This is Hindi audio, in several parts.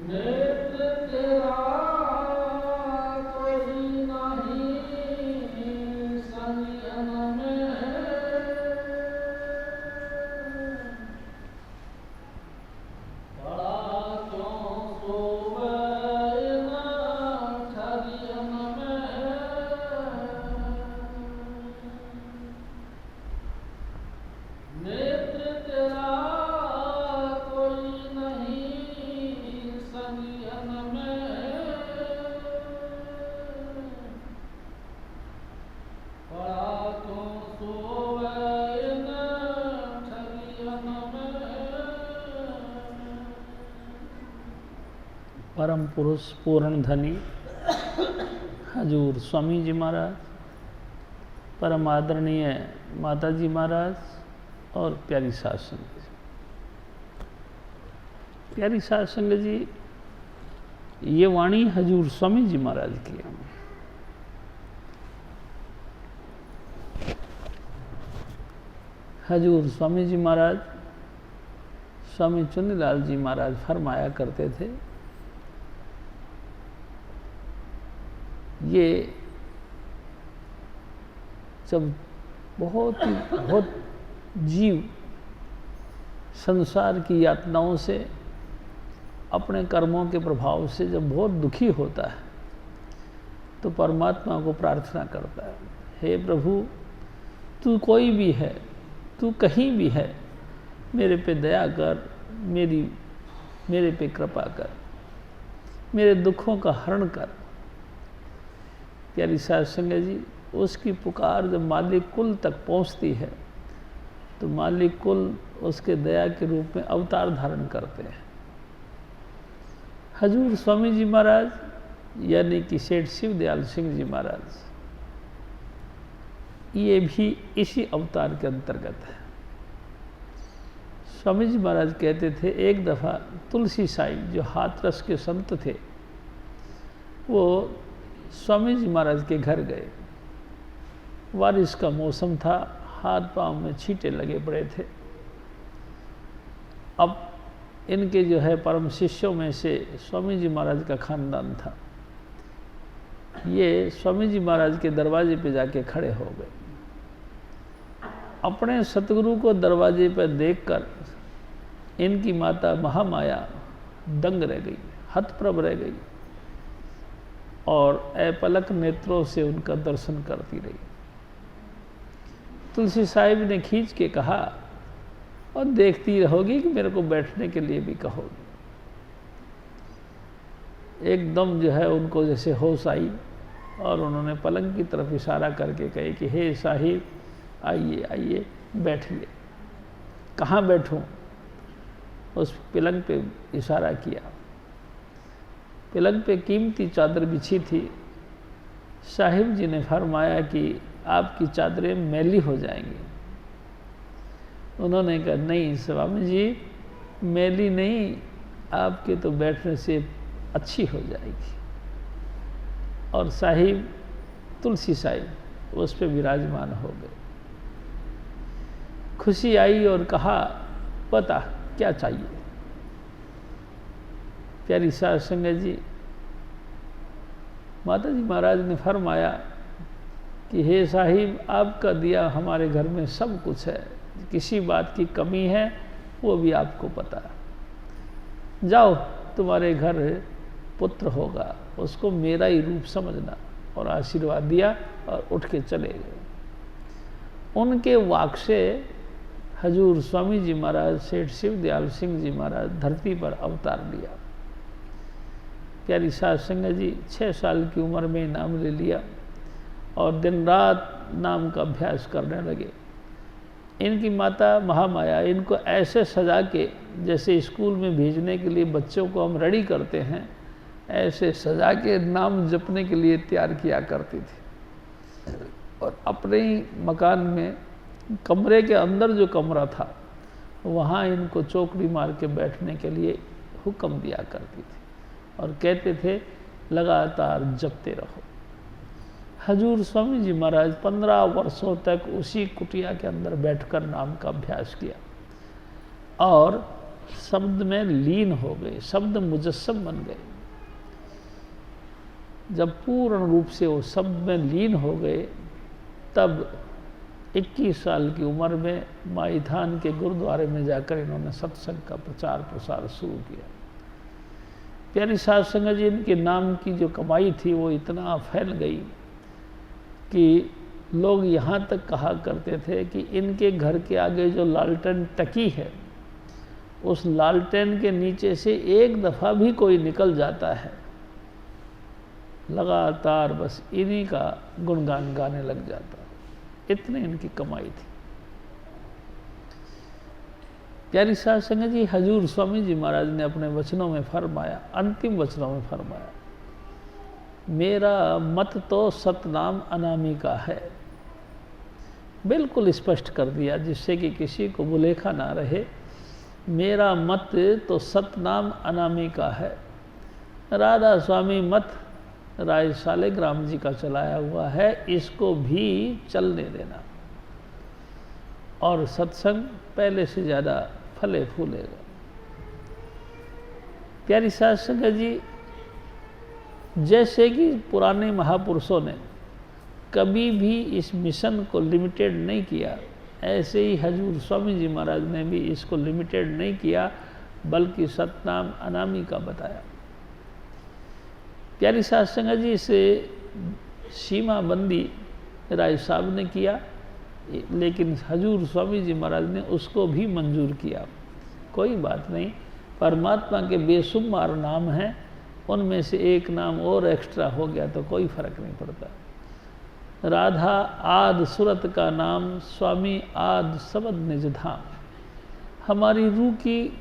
नेत्र तेरा कोई नहीं संयम में, बड़ा क्यों सोवे न ठगियन में। नेत्र तेरा कोई नहीं संयम में, बड़ा क्यों सोवे न ठगियन में। परम पुरुष पूर्ण धनी हजूर स्वामी जी महाराज, परम आदरणीय माता जी महाराज और प्यारी साध संगत जी। प्यारी साध संगत जी, ये वाणी हजूर स्वामी जी महाराज की है। हजूर स्वामी जी महाराज स्वामी चुन्नीलाल जी महाराज फरमाया करते थे, ये जब बहुत जीव संसार की यातनाओं से, अपने कर्मों के प्रभाव से जब बहुत दुखी होता है तो परमात्मा को प्रार्थना करता है, हे प्रभु तू कोई भी है, तू कहीं भी है, मेरे पे दया कर, मेरे पे कृपा कर, मेरे दुखों का हरण कर। प्यारी साध संगत जी, उसकी पुकार जब मालिक कुल तक पहुंचती है तो मालिक कुल उसके दया के रूप में अवतार धारण करते हैं। हजूर स्वामी जी महाराज यानी कि सेठ शिवदयाल सिंह जी महाराज, ये भी इसी अवतार के अंतर्गत है। स्वामी जी महाराज कहते थे, एक दफ़ा तुलसी साईं जो हाथरस के संत थे, वो स्वामी जी महाराज के घर गए। बारिश का मौसम था, हाथ पांव में छींटे लगे पड़े थे। अब इनके जो है परम शिष्यों में से स्वामी जी महाराज का खानदान था। ये स्वामी जी महाराज के दरवाजे पे जाके खड़े हो गए। अपने सतगुरु को दरवाजे पर देखकर इनकी माता महामाया दंग रह गई, हतप्रभ रह गई और अपलक नेत्रों से उनका दर्शन करती रही। तुलसी साहिब ने खींच के कहा, और देखती रहोगी कि मेरे को बैठने के लिए भी कहोगी। एकदम जो है उनको जैसे होश आई और उन्होंने पलंग की तरफ इशारा करके कहे कि हे साहिब आइए आइए बैठिए। कहाँ बैठूं? उस पलंग पे इशारा किया। पलंग पे कीमती चादर बिछी थी। साहिब जी ने फरमाया कि आपकी चादरें मैली हो जाएंगी। उन्होंने कहा, नहीं स्वामी जी, मैली नहीं, आपके तो बैठने से अच्छी हो जाएगी। और साहिब तुलसी साहिब उस पर विराजमान हो गए। खुशी आई और कहा, पता क्या चाहिए? प्यारी साध संगत जी, माता जी महाराज ने फरमाया कि हे साहिब, आपका दिया हमारे घर में सब कुछ है, किसी बात की कमी है वो भी आपको पता है। जाओ, तुम्हारे घर पुत्र होगा, उसको मेरा ही रूप समझना। और आशीर्वाद दिया और उठ के चले गए। उनके वाक से हजूर स्वामी जी महाराज सेठ शिवदयाल सिंह जी महाराज धरती पर अवतार लिया। प्यारी साध संगत जी, 6 साल की उम्र में नाम ले लिया और दिन रात नाम का अभ्यास करने लगे। इनकी माता महामाया इनको ऐसे सजा के, जैसे स्कूल में भेजने के लिए बच्चों को हम रेडी करते हैं, ऐसे सजा के नाम जपने के लिए तैयार किया करती थी। और अपने ही मकान में कमरे के अंदर जो कमरा था, वहाँ इनको चौकड़ी मार के बैठने के लिए हुक्म दिया करती थी और कहते थे, लगातार जपते रहो। हजूर स्वामी जी महाराज 15 वर्षों तक उसी कुटिया के अंदर बैठकर नाम का अभ्यास किया और शब्द में लीन हो गए, शब्द मुजस्सम बन गए। जब पूर्ण रूप से वो शब्द में लीन हो गए, तब 21 साल की उम्र में माईथान के गुरुद्वारे में जाकर इन्होंने सत्संग का प्रचार प्रसार शुरू किया। प्यारी साध संगत जी, इनके नाम की जो कमाई थी वो इतना फैल गई कि लोग यहाँ तक कहा करते थे कि इनके घर के आगे जो लालटेन टकी है, उस लालटेन के नीचे से एक दफ़ा भी कोई निकल जाता है, लगातार बस इन्हीं का गुणगान गाने लग जाता। इतनी इनकी कमाई थी। प्यारी साध संगत जी, हजूर स्वामी जी महाराज ने अपने वचनों में फरमाया, अंतिम वचनों में फरमाया, मेरा मत तो सतनाम अनामिका है। बिल्कुल स्पष्ट कर दिया, जिससे कि किसी को भुलेखा ना रहे। मेरा मत तो सतनाम अनामिका है। राधा स्वामी मत राय सालेग्राम जी का चलाया हुआ है, इसको भी चलने देना और सत्संग पहले से ज़्यादा फले फूलेगा। प्यारी साध संगत जी, जैसे कि पुराने महापुरुषों ने कभी भी इस मिशन को लिमिटेड नहीं किया, ऐसे ही हजूर स्वामी जी महाराज ने भी इसको लिमिटेड नहीं किया, बल्कि सतनाम अनामिका बताया। प्यारी साध संगत जी, इसे सीमाबंदी राय साहब ने किया, लेकिन हजूर स्वामी जी महाराज ने उसको भी मंजूर किया। कोई बात नहीं, परमात्मा के बेशुमार नाम हैं, उनमें से एक नाम और एक्स्ट्रा हो गया तो कोई फर्क नहीं पड़ता। राधा आद सुरत का नाम, स्वामी आद सबद निज धाम। हमारी रूह की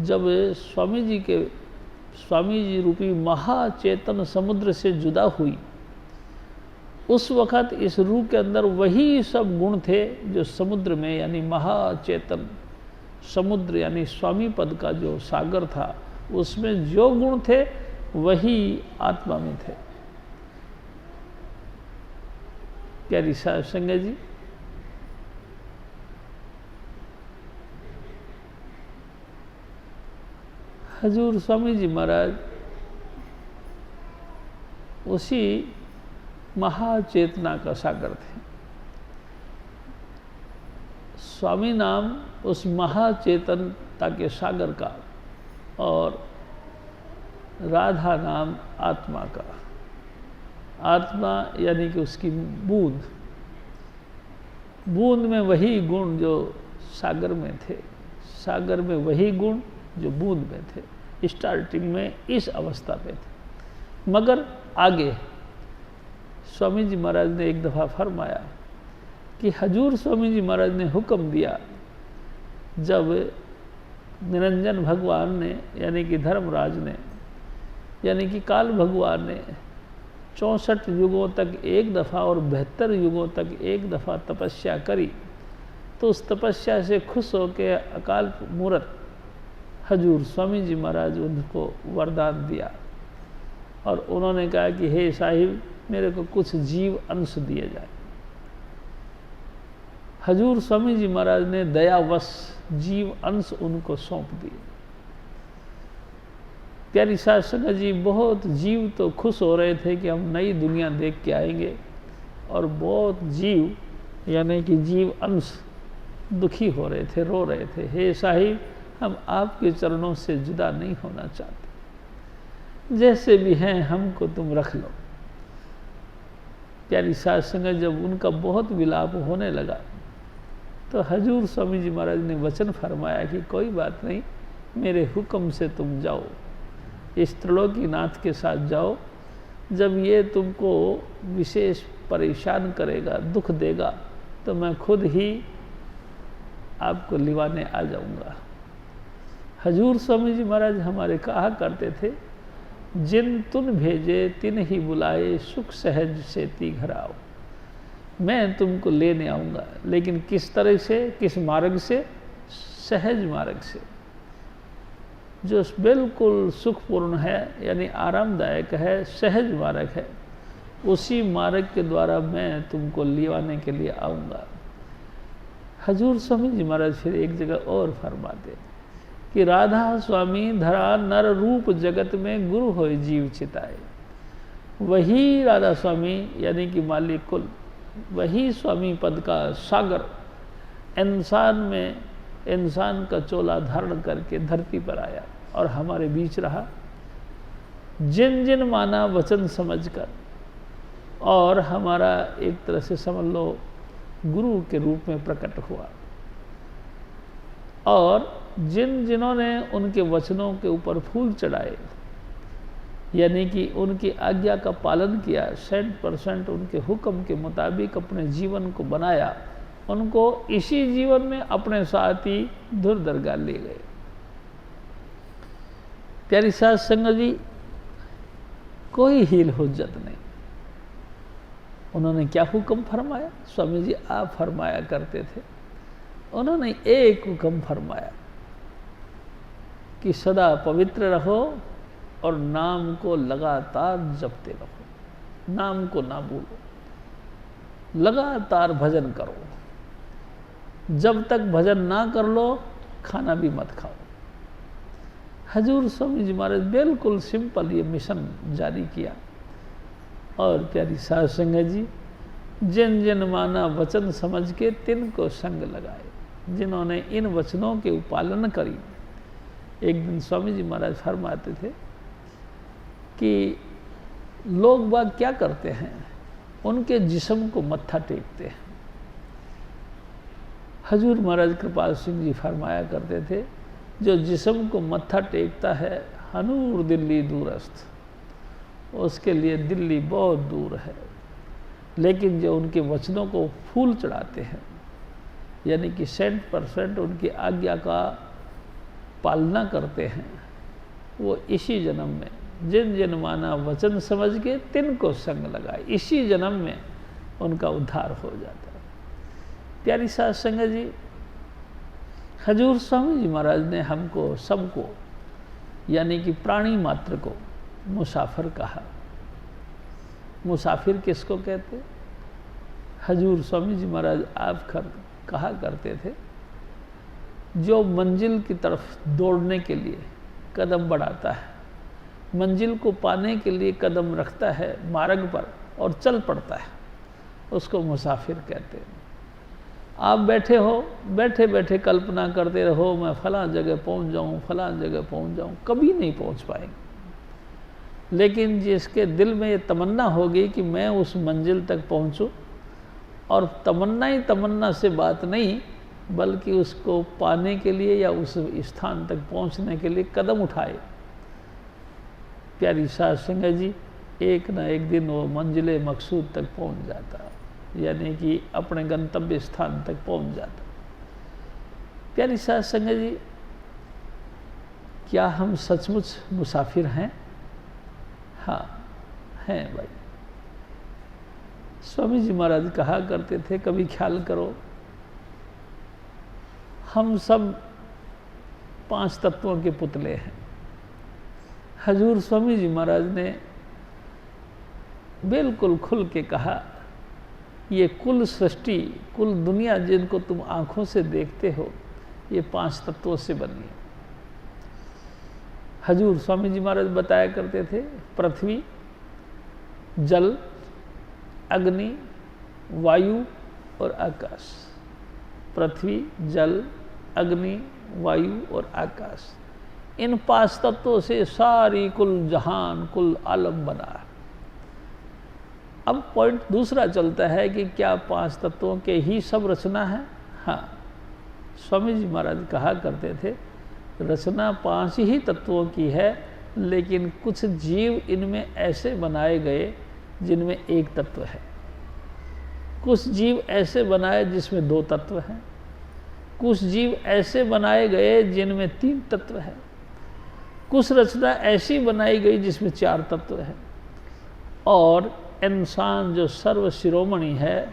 जब स्वामी जी रूपी महाचेतन समुद्र से जुदा हुई, उस वक़्त इस रूह के अंदर वही सब गुण थे जो समुद्र में, यानी महाचेतन समुद्र यानी स्वामी पद का जो सागर था, उसमें जो गुण थे वही आत्मा में थे। प्यारी साध संगत जी, हजूर स्वामी जी महाराज उसी महाचेतना का सागर थे। स्वामी नाम उस महाचेतनता के सागर का और राधा नाम आत्मा का। आत्मा यानी कि उसकी बूंद, बूंद में वही गुण जो सागर में थे, सागर में वही गुण जो बूंद में थे। स्टार्टिंग में इस अवस्था पे थे, मगर आगे स्वामी जी महाराज ने एक दफ़ा फरमाया कि हजूर स्वामी जी महाराज ने हुक्म दिया, जब निरंजन भगवान ने यानी कि धर्मराज ने यानी कि काल भगवान ने 64 युगों तक एक दफ़ा और 72 युगों तक एक दफ़ा तपस्या करी, तो उस तपस्या से खुश होकर अकाल मूरत हजूर स्वामी जी महाराज उनको वरदान दिया और उन्होंने कहा कि हे साहिब, मेरे को कुछ जीव अंश दिए जाए। हजूर स्वामी जी महाराज ने दयावश जीव अंश उनको सौंप दिए। प्यारी साध संगत जी, बहुत जीव तो खुश हो रहे थे कि हम नई दुनिया देख के आएंगे, और बहुत जीव यानी कि जीव अंश दुखी हो रहे थे, रो रहे थे, हे साहिब, हम आपके चरणों से जुदा नहीं होना चाहते, जैसे भी हैं हमको तुम रख लो। प्यारी साध संगत, जब उनका बहुत विलाप होने लगा तो हजूर स्वामी जी महाराज ने वचन फरमाया कि कोई बात नहीं, मेरे हुक्म से तुम जाओ, इस त्रिलोकीनाथ के साथ जाओ। जब ये तुमको विशेष परेशान करेगा, दुख देगा, तो मैं खुद ही आपको लिवाने आ जाऊंगा। हजूर स्वामी जी महाराज हमारे कहा करते थे, जिन तुन भेजे तिन ही बुलाए, सुख सहज से ती घर आओ। मैं तुमको लेने आऊँगा, लेकिन किस तरह से, किस मार्ग से? सहज मार्ग से, जो बिल्कुल सुखपूर्ण है, यानी आरामदायक है, सहज मार्ग है। उसी मार्ग के द्वारा मैं तुमको लिवाने के लिए आऊँगा। हजूर स्वामी जी महाराज फिर एक जगह और फरमाते, कि राधा स्वामी धरा नर रूप जगत में गुरु होय जीव चिताए। वही राधा स्वामी यानी कि मालिक कुल, वही स्वामी पद का सागर इंसान में इंसान का चोला धारण करके धरती पर आया और हमारे बीच रहा। जिन जिन माना वचन समझकर, और हमारा एक तरह से समझ लो गुरु के रूप में प्रकट हुआ, और जिन जिन्होंने उनके वचनों के ऊपर फूल चढ़ाए, यानी कि उनकी आज्ञा का पालन किया, 100% उनके हुक्म के मुताबिक अपने जीवन को बनाया, उनको इसी जीवन में अपने साथ ही धुर दरगाह ले गए। प्यारी साध संगत जी, कोई हील हुज्जत नहीं। उन्होंने क्या हुक्म फरमाया? स्वामी जी आप फरमाया करते थे, उन्होंने एक हुक्म फरमाया कि सदा पवित्र रहो और नाम को लगातार जपते रहो, नाम को ना भूलो, लगातार भजन करो। जब तक भजन ना कर लो खाना भी मत खाओ। हजूर स्वामी जी महाराज बिल्कुल सिंपल ये मिशन जारी किया। और प्यारी साध संगत जी, जिन जिन माना वचन समझ के तिन को संग लगाए, जिन्होंने इन वचनों के पालन करी। एक दिन स्वामी जी महाराज फरमाते थे कि लोग बाग क्या करते हैं, उनके जिस्म को मत्था टेकते हैं। हजूर महाराज कृपाल सिंह जी फरमाया करते थे, जो जिस्म को मत्था टेकता है हनूर दिल्ली दूरस्थ, उसके लिए दिल्ली बहुत दूर है। लेकिन जो उनके वचनों को फूल चढ़ाते हैं, यानी कि 100% उनकी आज्ञा का पालना करते हैं, वो इसी जन्म में जिन जिन माना वचन समझ के तिन को संग लगाए, इसी जन्म में उनका उद्धार हो जाता है। प्यारी साध संगत जी, हजूर स्वामी जी महाराज ने हमको सबको, यानी कि प्राणी मात्र को मुसाफिर कहा। मुसाफिर किसको कहते? हजूर स्वामी जी महाराज आप कहा करते थे, जो मंजिल की तरफ दौड़ने के लिए कदम बढ़ाता है, मंजिल को पाने के लिए कदम रखता है मार्ग पर और चल पड़ता है, उसको मुसाफिर कहते हैं। आप बैठे हो, बैठे बैठे कल्पना करते रहो मैं फलां जगह पहुंच जाऊं, फलां जगह पहुंच जाऊं, कभी नहीं पहुंच पाएंगे। लेकिन जिसके दिल में ये तमन्ना होगी कि मैं उस मंजिल तक पहुंचूं, और तमन्ना ही तमन्ना से बात नहीं, बल्कि उसको पाने के लिए या उस स्थान तक पहुंचने के लिए कदम उठाए। प्यारी साध संगत जी, एक ना एक दिन वो मंजिले मकसूद तक पहुंच जाता, यानी कि अपने गंतव्य स्थान तक पहुंच जाता। प्यारी साध संगत जी, क्या हम सचमुच मुसाफिर हैं? हाँ हैं भाई। स्वामी जी महाराज कहा करते थे, कभी ख्याल करो, हम सब 5 तत्वों के पुतले हैं। हजूर स्वामी जी महाराज ने बिल्कुल खुल के कहा, ये कुल सृष्टि, कुल दुनिया जिनको तुम आंखों से देखते हो, ये 5 तत्वों से बनी है। हजूर स्वामी जी महाराज बताया करते थे, पृथ्वी, जल, अग्नि, वायु और आकाश। पृथ्वी, जल, अग्नि, वायु और आकाश, इन 5 तत्वों से सारी कुल जहान, कुल आलम बना है। अब पॉइंट दूसरा चलता है कि क्या 5 तत्वों के ही सब रचना है? हाँ, स्वामी जी महाराज कहा करते थे, रचना 5 ही तत्वों की है, लेकिन कुछ जीव इनमें ऐसे बनाए गए जिनमें एक तत्व है, कुछ जीव ऐसे बनाए जिसमें 2 तत्व हैं, कुछ जीव ऐसे बनाए गए जिनमें 3 तत्व है, कुछ रचना ऐसी बनाई गई जिसमें 4 तत्व है। और इंसान जो सर्व शिरोमणि है,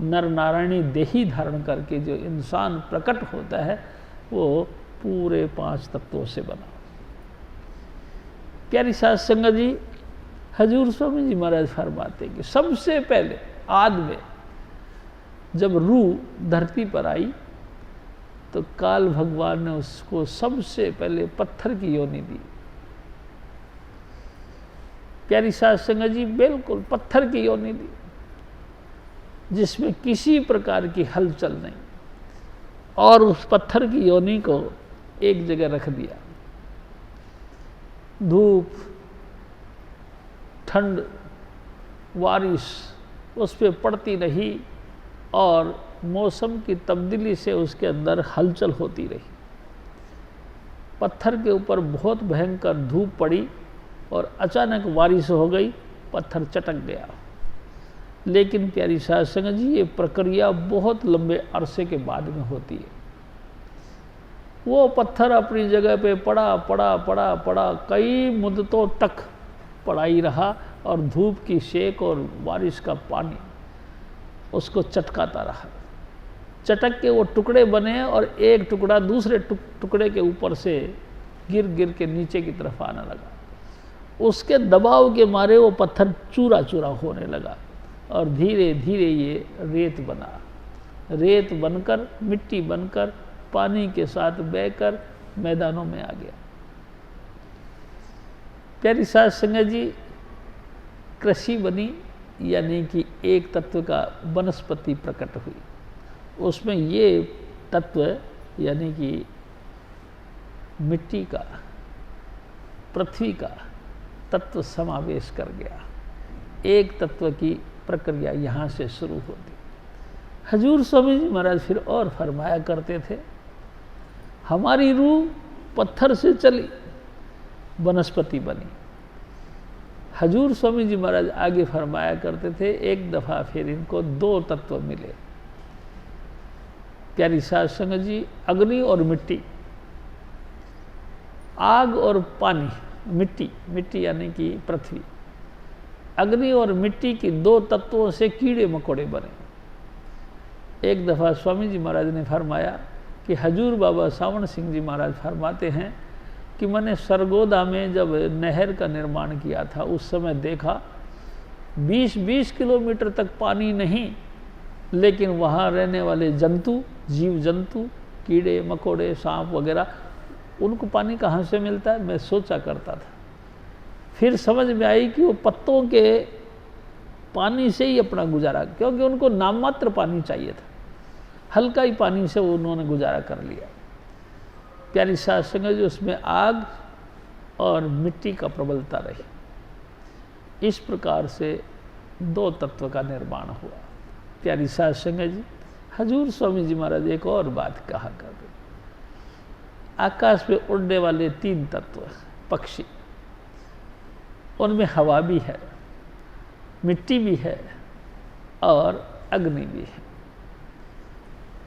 नर नारायणी देही धारण करके जो इंसान प्रकट होता है, वो पूरे 5 तत्वों से बना। प्यारी साध संगत जी, हजूर स्वामी जी महाराज फरमाते कि सबसे पहले आदि में जब रूह धरती पर आई, तो काल भगवान ने उसको सबसे पहले पत्थर की योनि दी। प्यारी साध संगत जी, बिल्कुल पत्थर की योनि दी, जिसमें किसी प्रकार की हलचल नहीं, और उस पत्थर की योनि को एक जगह रख दिया। धूप, ठंड, बारिश उस पर पड़ती रही और मौसम की तब्दीली से उसके अंदर हलचल होती रही। पत्थर के ऊपर बहुत भयंकर धूप पड़ी और अचानक बारिश हो गई, पत्थर चटक गया। लेकिन प्यारी साध संगत जी, ये प्रक्रिया बहुत लंबे अरसे के बाद में होती है। वो पत्थर अपनी जगह पे पड़ा पड़ा पड़ा पड़ा, कई मुद्दतों तक पड़ा ही रहा, और धूप की सेक और बारिश का पानी उसको चटकाता रहा। चटक के वो टुकड़े बने और एक टुकड़ा दूसरे टुकड़े के ऊपर से गिर गिर के नीचे की तरफ आने लगा। उसके दबाव के मारे वो पत्थर चूरा चूरा होने लगा और धीरे धीरे ये रेत बना। रेत बनकर, मिट्टी बनकर, पानी के साथ बहकर मैदानों में आ गया। प्यारी साध संगत जी, कृषि बनी, यानी कि एक तत्व का वनस्पति प्रकट हुई। उसमें ये तत्व यानी कि मिट्टी का, पृथ्वी का तत्व समावेश कर गया। एक तत्व की प्रक्रिया यहाँ से शुरू होती। हजूर स्वामी जी महाराज फिर और फरमाया करते थे, हमारी रूह पत्थर से चली, वनस्पति बनी। हजूर स्वामी जी महाराज आगे फरमाया करते थे, एक दफा फिर इनको दो तत्व मिले। प्यारी साध संगत जी, अग्नि और मिट्टी, आग और पानी, मिट्टी, मिट्टी यानी कि पृथ्वी, अग्नि और मिट्टी की दो तत्वों से कीड़े मकोड़े बने। एक दफा स्वामी जी महाराज ने फरमाया कि हजूर बाबा सावण सिंह जी महाराज फरमाते हैं कि मैंने सरगोदा में जब नहर का निर्माण किया था, उस समय देखा 20-20 किलोमीटर तक पानी नहीं, लेकिन वहाँ रहने वाले जंतु, जीव जंतु, कीड़े मकोड़े, सांप वगैरह, उनको पानी कहाँ से मिलता है, मैं सोचा करता था। फिर समझ में आई कि वो पत्तों के पानी से ही अपना गुजारा, क्योंकि उनको नाम मात्र पानी चाहिए था, हल्का ही पानी से उन्होंने गुजारा कर लिया। प्यारी साध संगत जी, उसमें आग और मिट्टी का प्रबलता रही। इस प्रकार से दो तत्व का निर्माण हुआ। प्यारी साध संगत जी, हजूर स्वामी जी महाराज एक और बात कहा करते, आकाश में उड़ने वाले 3 तत्व पक्षी, उनमें हवा भी है, मिट्टी भी है और अग्नि भी है।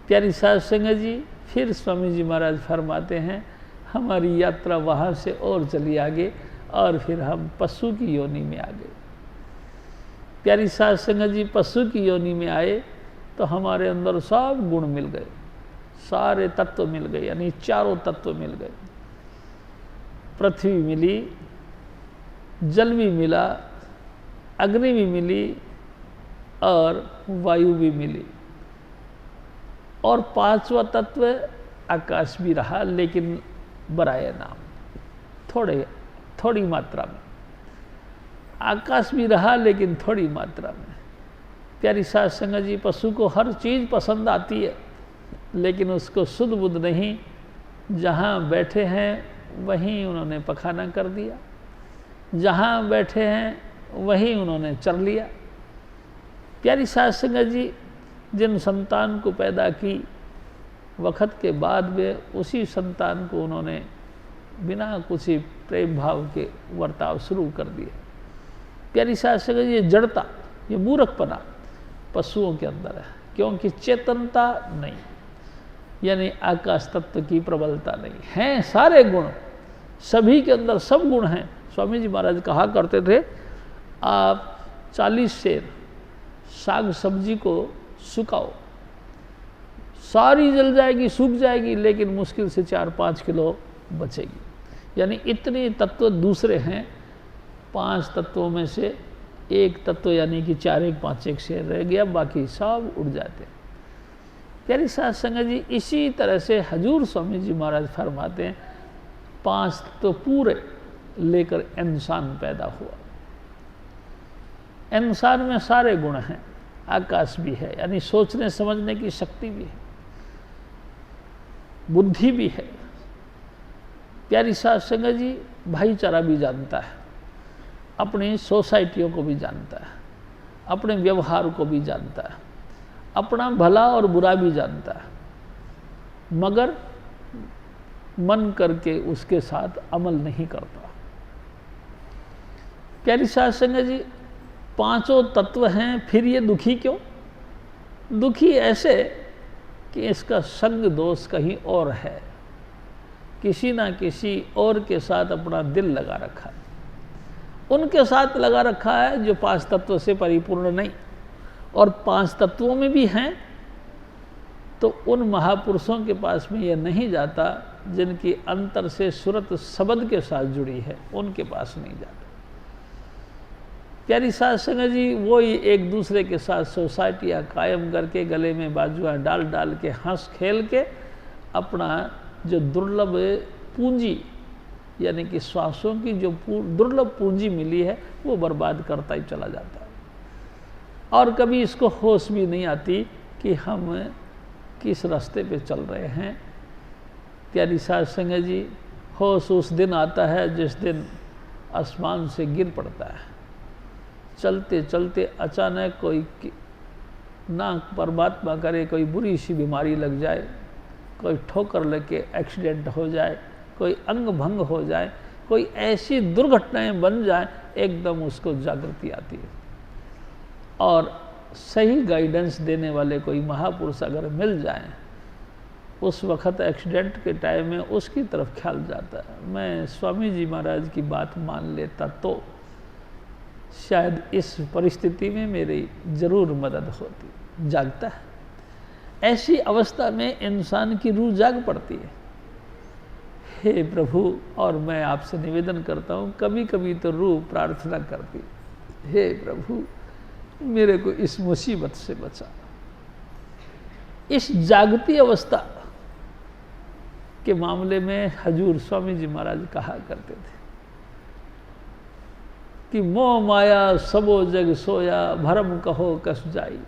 प्यारी साध संगत जी, फिर स्वामी जी महाराज फरमाते हैं, हमारी यात्रा वहाँ से और चली आगे और फिर हम पशु की योनि में आ गए। प्यारी साध संगत जी, पशु की योनि में आए तो हमारे अंदर सब गुण मिल गए, सारे तत्व मिल गए, यानी चारों तत्व मिल गए। पृथ्वी मिली, जल भी मिला, अग्नि भी मिली और वायु भी मिली, और 5वां तत्व आकाश भी रहा, लेकिन बराए नाम, थोड़ी मात्रा में। आकाश भी रहा लेकिन थोड़ी मात्रा में। प्यारी साध संगत जी, पशु को हर चीज़ पसंद आती है, लेकिन उसको सुध बुध नहीं, जहाँ बैठे हैं वहीं उन्होंने पखाना कर दिया, जहाँ बैठे हैं वहीं उन्होंने चर लिया। प्यारी साध संगत जी, जिन संतान को पैदा की, वक़्त के बाद में उसी संतान को उन्होंने बिना कुछ प्रेम भाव के वर्ताव शुरू कर दिए। प्यारी साध संगत जी, ये जड़ता, ये मूर्खपना पशुओं के अंदर है, क्योंकि चेतनता नहीं, यानी आकाश तत्व की प्रबलता नहीं है। सारे गुण सभी के अंदर, सब गुण हैं। स्वामी जी महाराज कहा करते थे, आप 40 सेर साग सब्जी को सुखाओ, सारी जल जाएगी, सूख जाएगी, लेकिन मुश्किल से 4-5 किलो बचेगी। यानी इतने तत्व दूसरे हैं। 5 तत्वों में से एक तत्व यानी कि 4-1-5-1 शेर रह गया, बाकी सब उड़ जाते हैं। प्यारी साध संगत जी, इसी तरह से हजूर स्वामी जी महाराज फरमाते हैं 5 तो पूरे लेकर इंसान पैदा हुआ। इंसान में सारे गुण हैं, आकाश भी है, यानी सोचने समझने की शक्ति भी है, बुद्धि भी है। प्यारी साध संगत जी, भाईचारा भी जानता है, अपनी सोसाइटियों को भी जानता है, अपने व्यवहार को भी जानता है, अपना भला और बुरा भी जानता है, मगर मन करके उसके साथ अमल नहीं करता। प्यारी साध संगत जी, 5 तत्व हैं, फिर ये दुखी क्यों? दुखी ऐसे कि इसका संग दोष कहीं और है, किसी ना किसी और के साथ अपना दिल लगा रखा है, उनके साथ लगा रखा है जो 5 तत्व से परिपूर्ण नहीं, और 5 तत्वों में भी हैं तो उन महापुरुषों के पास में यह नहीं जाता जिनकी अंतर से सुरत शब्द के साथ जुड़ी है, उनके पास नहीं जाता। प्यारी साध संगत जी, वो ही एक दूसरे के साथ सोसाइटियाँ कायम करके गले में बाजुआं डाल डाल के हंस खेल के अपना जो दुर्लभ पूंजी यानी कि श्वासों की जो दुर्लभ पूंजी मिली है वो बर्बाद करता ही चला जाता है, और कभी इसको होश भी नहीं आती कि हम किस रास्ते पे चल रहे हैं। प्यारी साध संगत जी, होश उस दिन आता है जिस दिन आसमान से गिर पड़ता है, चलते चलते अचानक कोई ना परमात्मा करे कोई बुरी सी बीमारी लग जाए, कोई ठोकर लेके एक्सीडेंट हो जाए, कोई अंग भंग हो जाए, कोई ऐसी दुर्घटनाएं बन जाए, एकदम उसको जागृति आती है, और सही गाइडेंस देने वाले कोई महापुरुष अगर मिल जाए, उस वक्त एक्सीडेंट के टाइम में उसकी तरफ ख्याल जाता है। मैं स्वामी जी महाराज की बात मान लेता तो शायद इस परिस्थिति में मेरी जरूर मदद होती। जागता है, ऐसी अवस्था में इंसान की रूह जाग पड़ती है। हे प्रभु, और मैं आपसे निवेदन करता हूँ, कभी कभी तो रूह प्रार्थना करती, हे प्रभु मेरे को इस मुसीबत से बचा। इस जागती अवस्था के मामले में हजूर स्वामी जी महाराज कहा करते थे कि मोह माया सबो जग सोया, भरम कहो कस जाई।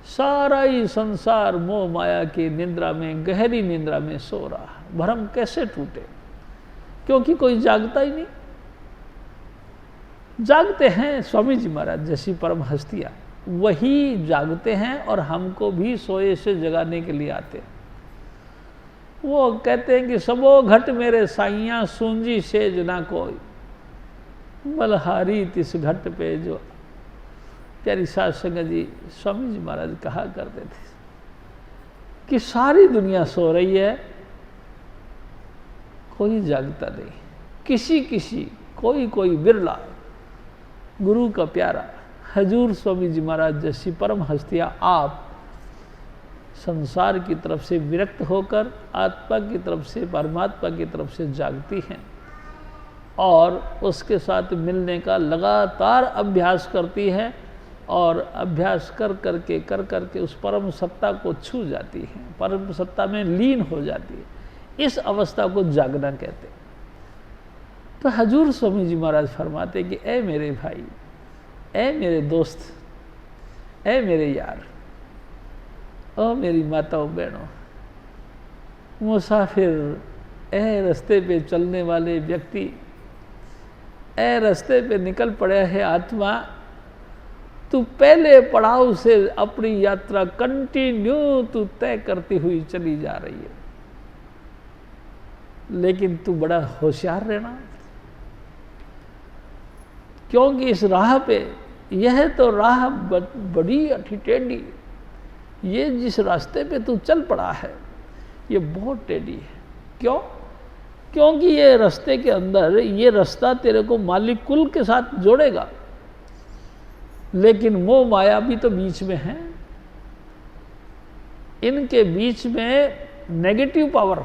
सारा ही संसार मोह माया की निद्रा में, गहरी निद्रा में सो रहा, भरम कैसे टूटे? क्योंकि कोई जागता ही नहीं। जागते हैं स्वामी जी महाराज जैसी परम हस्तियां, वही जागते हैं और हमको भी सोए से जगाने के लिए आते हैं। वो कहते हैं कि सबो घट मेरे साइयां, सूंजी सेज ना कोई, बलहारी तिस घट पे जो। प्यारी साध संगत जी, स्वामी जी महाराज कहा करते थे कि सारी दुनिया सो रही है, कोई जागता नहीं। किसी किसी कोई बिरला गुरु का प्यारा हजूर स्वामी जी महाराज जैसी परम हस्तियां आप संसार की तरफ से विरक्त होकर आत्मा की तरफ से, परमात्मा की तरफ से जागती हैं और उसके साथ मिलने का लगातार अभ्यास करती हैं, और अभ्यास कर करके उस परम सत्ता को छू जाती हैं, परम सत्ता में लीन हो जाती है। इस अवस्था को जागना कहते हैं। तो हजूर स्वामी जी महाराज फरमाते कि ए मेरे भाई, ए मेरे दोस्त, ए मेरे यार, ओ मेरी माताओं बहनों, मुसाफिर, ए रास्ते पे चलने वाले व्यक्ति, ए रास्ते पे निकल पड़े है आत्मा, तू पहले पड़ाव से अपनी यात्रा कंटिन्यू तू तय करती हुई चली जा रही है, लेकिन तू बड़ा होशियार रहना, क्योंकि इस राह पे, यह तो राह बड़ी अठी टेढ़ी, ये जिस रास्ते पे तू चल पड़ा है ये बहुत टेढ़ी है। क्यों? क्योंकि ये रास्ते के अंदर, ये रास्ता तेरे को मालिक कुल के साथ जोड़ेगा, लेकिन मोह माया भी तो बीच में है। इनके बीच में नेगेटिव पावर,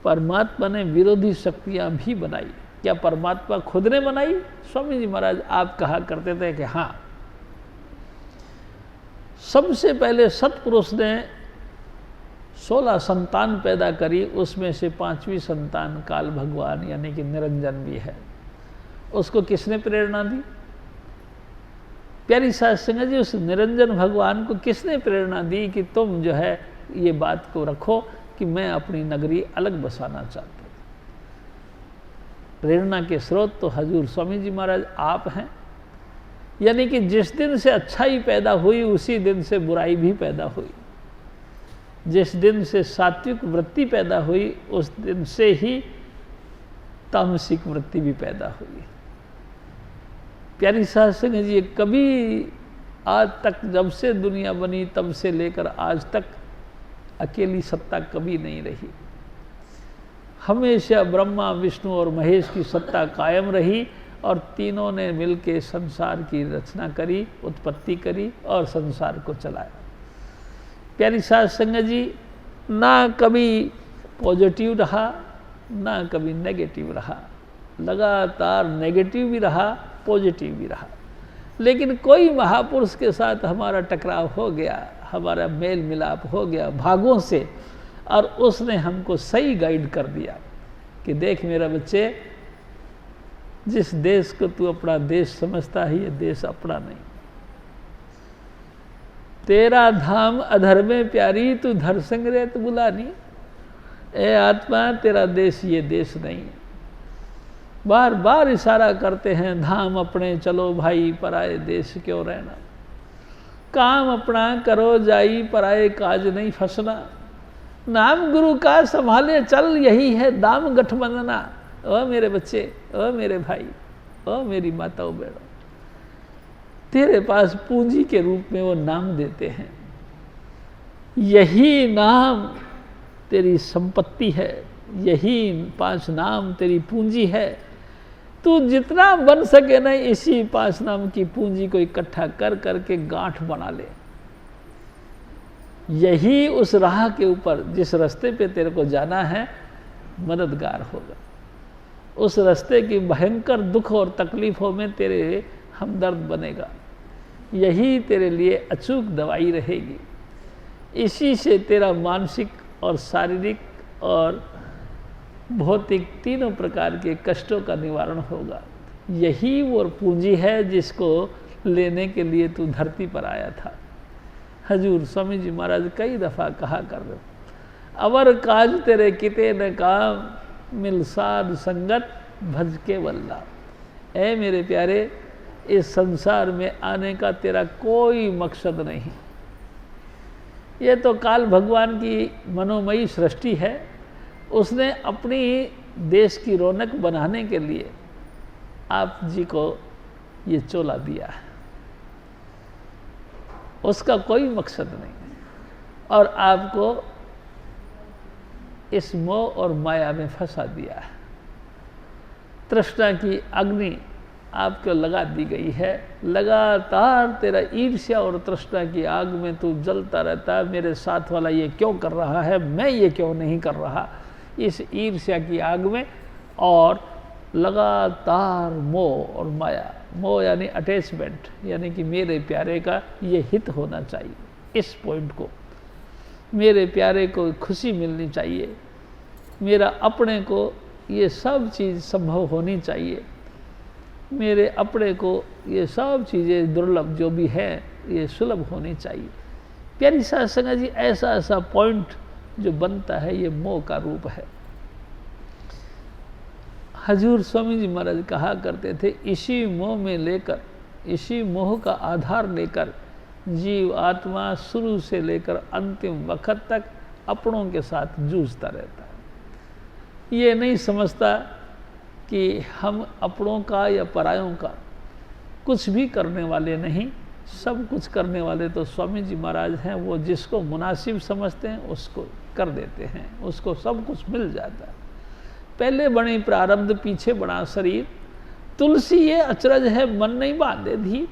परमात्मा ने विरोधी शक्तियां भी बनाई। क्या परमात्मा खुद ने बनाई? स्वामी जी महाराज आप कहा करते थे कि हाँ, सबसे पहले सतपुरुष ने 16 संतान पैदा करी, उसमें से 5वीं संतान काल भगवान यानी कि निरंजन भी है। उसको किसने प्रेरणा दी? प्यारी साध संगत जी, उस निरंजन भगवान को किसने प्रेरणा दी कि तुम जो है ये बात को रखो कि मैं अपनी नगरी अलग बसाना चाहता हूँ। प्रेरणा के स्रोत तो हजूर स्वामी जी महाराज आप हैं। यानी कि जिस दिन से अच्छाई पैदा हुई उसी दिन से बुराई भी पैदा हुई। जिस दिन से सात्विक वृत्ति पैदा हुई उस दिन से ही तामसिक वृत्ति भी पैदा हुई। प्यारी साध संगत जी, कभी आज तक जब से दुनिया बनी तब से लेकर आज तक अकेली सत्ता कभी नहीं रही। हमेशा ब्रह्मा विष्णु और महेश की सत्ता कायम रही और तीनों ने मिलकर संसार की रचना करी, उत्पत्ति करी और संसार को चलाया। प्यारी साध संगत जी, ना कभी पॉजिटिव रहा ना कभी नेगेटिव रहा, लगातार नेगेटिव भी रहा पॉजिटिव भी रहा। लेकिन कोई महापुरुष के साथ हमारा टकराव हो गया, हमारा मेल मिलाप हो गया भागों से, और उसने हमको सही गाइड कर दिया कि देख मेरा बच्चे, जिस देश को तू अपना देश समझता है ये देश अपना नहीं। तेरा धाम अधर में प्यारी, तू धर संग रे तो बुलानी। ए आत्मा, तेरा देश ये देश नहीं। बार बार इशारा करते हैं, धाम अपने चलो भाई, पराए देश क्यों रहना। काम अपना करो जाई, पराए काज नहीं फंसना। नाम गुरु का संभाले चल, यही है दाम गठबंधना। ओ मेरे बच्चे, ओ मेरे भाई, ओ मेरी माताओं बहनों, तेरे पास पूंजी के रूप में वो नाम देते हैं। यही नाम तेरी संपत्ति है, यही 5 नाम तेरी पूंजी है। तू जितना बन सके ना इसी 5 नाम की पूंजी को इकट्ठा कर करके गांठ बना ले। यही उस राह के ऊपर जिस रास्ते पे तेरे को जाना है मददगार होगा। उस रास्ते की भयंकर दुख और तकलीफों में तेरे हमदर्द बनेगा। यही तेरे लिए अचूक दवाई रहेगी। इसी से तेरा मानसिक और शारीरिक और भौतिक तीनों प्रकार के कष्टों का निवारण होगा। यही वो पूंजी है जिसको लेने के लिए तू धरती पर आया था। हजूर स्वामी जी महाराज कई दफ़ा कहा कर रहे, अवर काज तेरे किते न काम, मिल साध संगत भज के वल्ला। ऐ मेरे प्यारे, इस संसार में आने का तेरा कोई मकसद नहीं। ये तो काल भगवान की मनोमयी सृष्टि है। उसने अपनी देश की रौनक बनाने के लिए आप जी को ये चोला दिया है। उसका कोई मकसद नहीं और आपको इस मोह और माया में फंसा दिया है। तृष्णा की अग्नि आपको लगा दी गई है। लगातार तेरा ईर्ष्या और तृष्णा की आग में तू जलता रहता है। मेरे साथ वाला ये क्यों कर रहा है, मैं ये क्यों नहीं कर रहा, इस ईर्ष्या की आग में। और लगातार मोह और माया, मोह यानी अटैचमेंट, यानी कि मेरे प्यारे का ये हित होना चाहिए, इस पॉइंट को, मेरे प्यारे को खुशी मिलनी चाहिए, मेरा अपने को ये सब चीज़ संभव होनी चाहिए, मेरे अपने को ये सब चीज़ें दुर्लभ जो भी है ये सुलभ होनी चाहिए। प्यारी साध संगत जी, ऐसा ऐसा पॉइंट जो बनता है ये मोह का रूप है। हजूर स्वामी जी महाराज कहा करते थे, इसी मोह में लेकर, इसी मोह का आधार लेकर जीव आत्मा शुरू से लेकर अंतिम वक्त तक अपनों के साथ जूझता रहता है। ये नहीं समझता कि हम अपनों का या परायों का कुछ भी करने वाले नहीं, सब कुछ करने वाले तो स्वामी जी महाराज हैं। वो जिसको मुनासिब समझते हैं उसको कर देते हैं, उसको सब कुछ मिल जाता है। पहले बनी प्रारब्ध पीछे बड़ा शरीर, तुलसी ये अचरज है मन नहीं बांधे धी।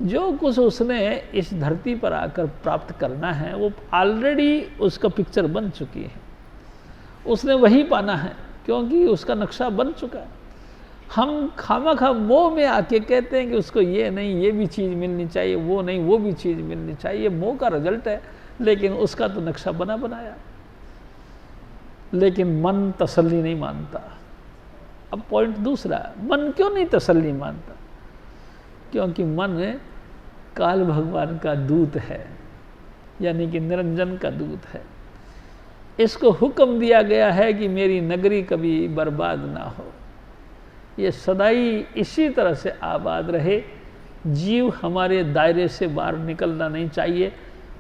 जो कुछ उसने इस धरती पर आकर प्राप्त करना है वो ऑलरेडी उसका पिक्चर बन चुकी है, उसने वही पाना है क्योंकि उसका नक्शा बन चुका है। हम खामखा मोह में आके कहते हैं कि उसको ये नहीं ये भी चीज़ मिलनी चाहिए, वो नहीं वो भी चीज़ मिलनी चाहिए। मोह का रिजल्ट है, लेकिन उसका तो नक्शा बना बनाया। लेकिन मन तसल्ली नहीं मानता। अब पॉइंट दूसरा, मन क्यों नहीं तसल्ली मानता? क्योंकि मन काल भगवान का दूत है, यानी कि निरंजन का दूत है। इसको हुक्म दिया गया है कि मेरी नगरी कभी बर्बाद ना हो, ये सदाई इसी तरह से आबाद रहे। जीव हमारे दायरे से बाहर निकलना नहीं चाहिए।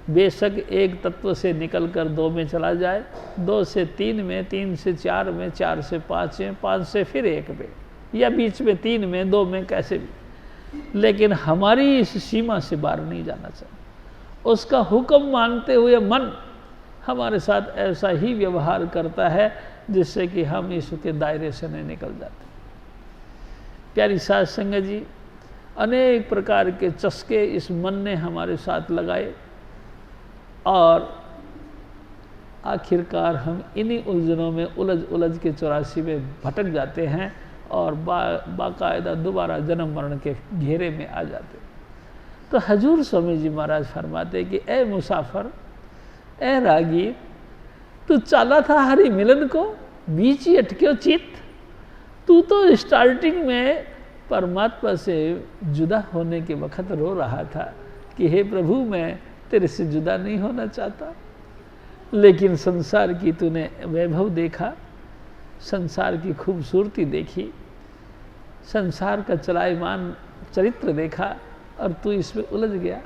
बेशक एक तत्व से निकलकर 2 में चला जाए, 2 से 3 में, 3 से 4 में, 4 से 5 में, 5 से फिर 1 में, या बीच में 3 में, 2 में, कैसे भी, लेकिन हमारी इस सीमा से बाहर नहीं जाना चाहिए। उसका हुक्म मानते हुए मन हमारे साथ ऐसा ही व्यवहार करता है जिससे कि हम इसके दायरे से नहीं निकल जाते। प्यारी साध संगत जी, अनेक प्रकार के चस्के इस मन ने हमारे साथ लगाए और आखिरकार हम इन्हीं उलझनों में उलझ के 84 में भटक जाते हैं और बाकायदा दोबारा जन्म मरण के घेरे में आ जाते। तो हजूर स्वामी जी महाराज फरमाते कि ए मुसाफर, ए रागीर, तू चाला था हरि मिलन को, बीच ही अटक्यो चित। तू तो स्टार्टिंग में परमात्मा से जुदा होने के वक्त रो रहा था कि हे प्रभु, मैं तेरे से जुदा नहीं होना चाहता। लेकिन संसार की तूने वैभव देखा, संसार की खूबसूरती देखी, संसार का चलायमान चरित्र देखा और तू इसमें उलझ गया।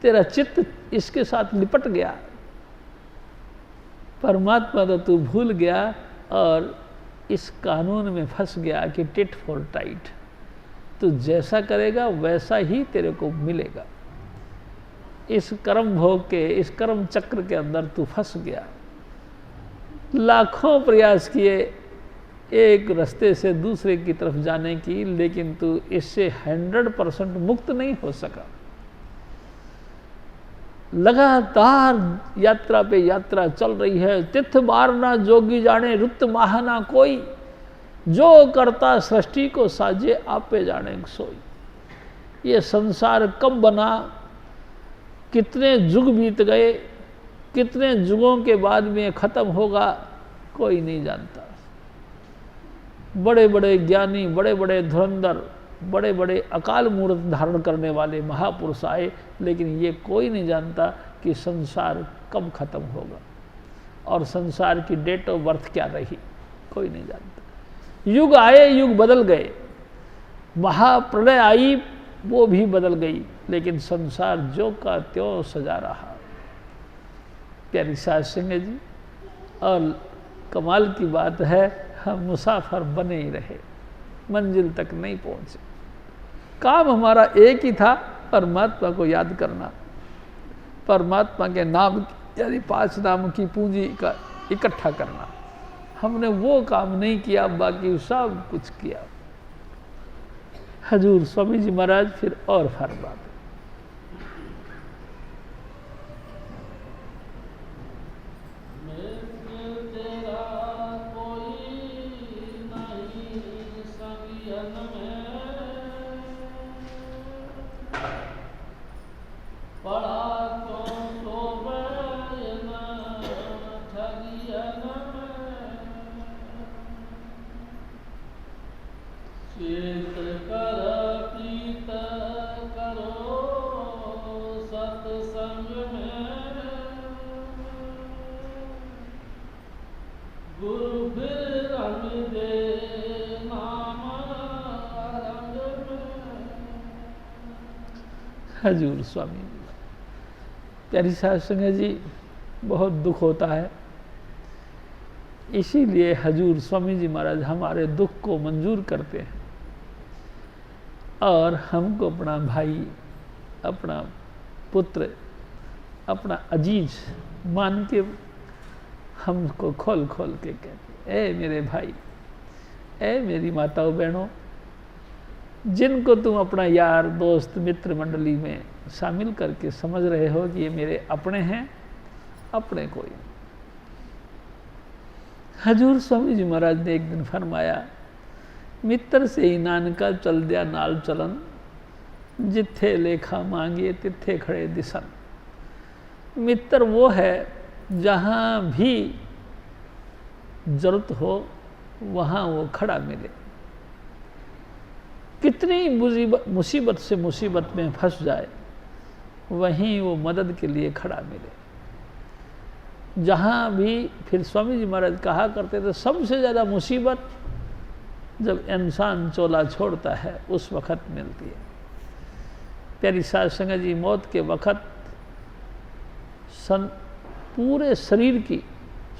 तेरा चित्त इसके साथ लिपट गया। परमात्मा तो तू भूल गया और इस कानून में फंस गया कि टिट फॉर टाइट, तू जैसा करेगा वैसा ही तेरे को मिलेगा। इस कर्म भोग के, इस कर्म चक्र के अंदर तू फंस गया। लाखों प्रयास किए एक रास्ते से दूसरे की तरफ जाने की, लेकिन तू इससे 100% मुक्त नहीं हो सका। लगातार यात्रा पे यात्रा चल रही है। तिथ मारना जोगी जाने, रुत माहना कोई, जो करता सृष्टि को साजे आपे जाने सोई। ये संसार कब बना, कितने युग बीत गए, कितने युगों के बाद में ख़त्म होगा, कोई नहीं जानता। बड़े बड़े ज्ञानी, बड़े बड़े धुरंधर, बड़े बड़े अकाल मूर्त धारण करने वाले महापुरुष आए, लेकिन ये कोई नहीं जानता कि संसार कब खत्म होगा और संसार की डेट ऑफ बर्थ क्या रही, कोई नहीं जानता। युग आए, युग बदल गए, महाप्रलय आई, वो भी बदल गई, लेकिन संसार जो का त्यों सजा रहा। प्यारी साध संगत जी, और कमाल की बात है, हम मुसाफर बने ही रहे, मंजिल तक नहीं पहुंचे। काम हमारा एक ही था, परमात्मा को याद करना, परमात्मा के नाम यानी 5 नाम की पूंजी का इकट्ठा करना। हमने वो काम नहीं किया, बाकी सब कुछ किया। हजूर स्वामी जी महाराज फिर और फरमाते, हजूर स्वामी जी। प्यारी साध संगत जी, बहुत दुख होता है, इसीलिए हजूर स्वामी जी महाराज हमारे दुख को मंजूर करते हैं और हमको अपना भाई, अपना पुत्र, अपना अजीज मान के हमको खोल खोल के कहते, ए मेरे भाई, ए मेरी माताओं बहनों, जिनको तुम अपना यार, दोस्त, मित्र मंडली में शामिल करके समझ रहे हो कि ये मेरे अपने हैं, अपने कोई। हजूर स्वामी जी महाराज ने एक दिन फरमाया मित्र से ही नानका चल दिया नाल चलन, जिथे लेखा मांगिए तिथे खड़े दिसन। मित्र वो है जहाँ भी जरूरत हो वहाँ वो खड़ा मिले। कितनी मुसीबत से मुसीबत में फंस जाए वहीं वो मदद के लिए खड़ा मिले। जहाँ भी, फिर स्वामी जी महाराज कहा करते थे, सबसे ज़्यादा मुसीबत जब इंसान चोला छोड़ता है उस वक़्त मिलती है। प्यारी साध संगत जी, मौत के वक़्त पूरे शरीर की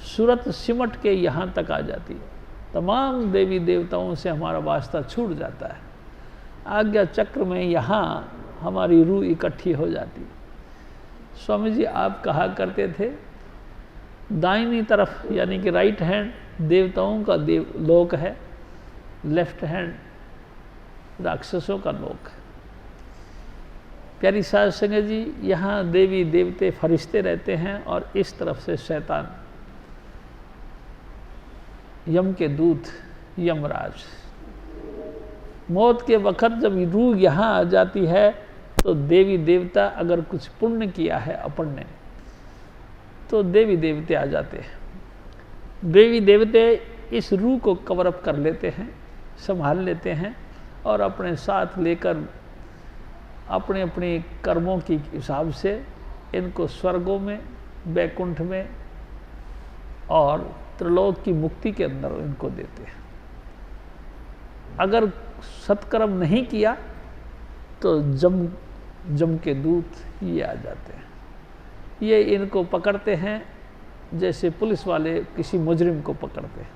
सूरत सिमट के यहाँ तक आ जाती है। तमाम देवी देवताओं से हमारा वास्ता छूट जाता है। आज्ञा चक्र में यहाँ हमारी रूह इकट्ठी हो जाती है। स्वामी जी आप कहा करते थे, दाहिनी तरफ यानी कि राइट हैंड देवताओं का लोक है, लेफ्ट हैंड राक्षसों का लोक है। प्यारी साध संगत जी, यहाँ देवी देवते फरिश्ते रहते हैं और इस तरफ से शैतान, यम के दूत यमराज। मौत के वक़्त जब रूह यहाँ आ जाती है तो देवी देवता, अगर कुछ पुण्य किया है अपन ने तो देवी देवते आ जाते हैं। देवी देवते इस रूह को कवर अप कर लेते हैं, संभाल लेते हैं और अपने साथ लेकर अपने अपने कर्मों की हिसाब से इनको स्वर्गों में, बैकुंठ में और त्रिलोक की मुक्ति के अंदर इनको देते हैं। अगर सत्कर्म नहीं किया तो जम के दूत ये आ जाते हैं। ये इनको पकड़ते हैं जैसे पुलिस वाले किसी मुजरिम को पकड़ते हैं।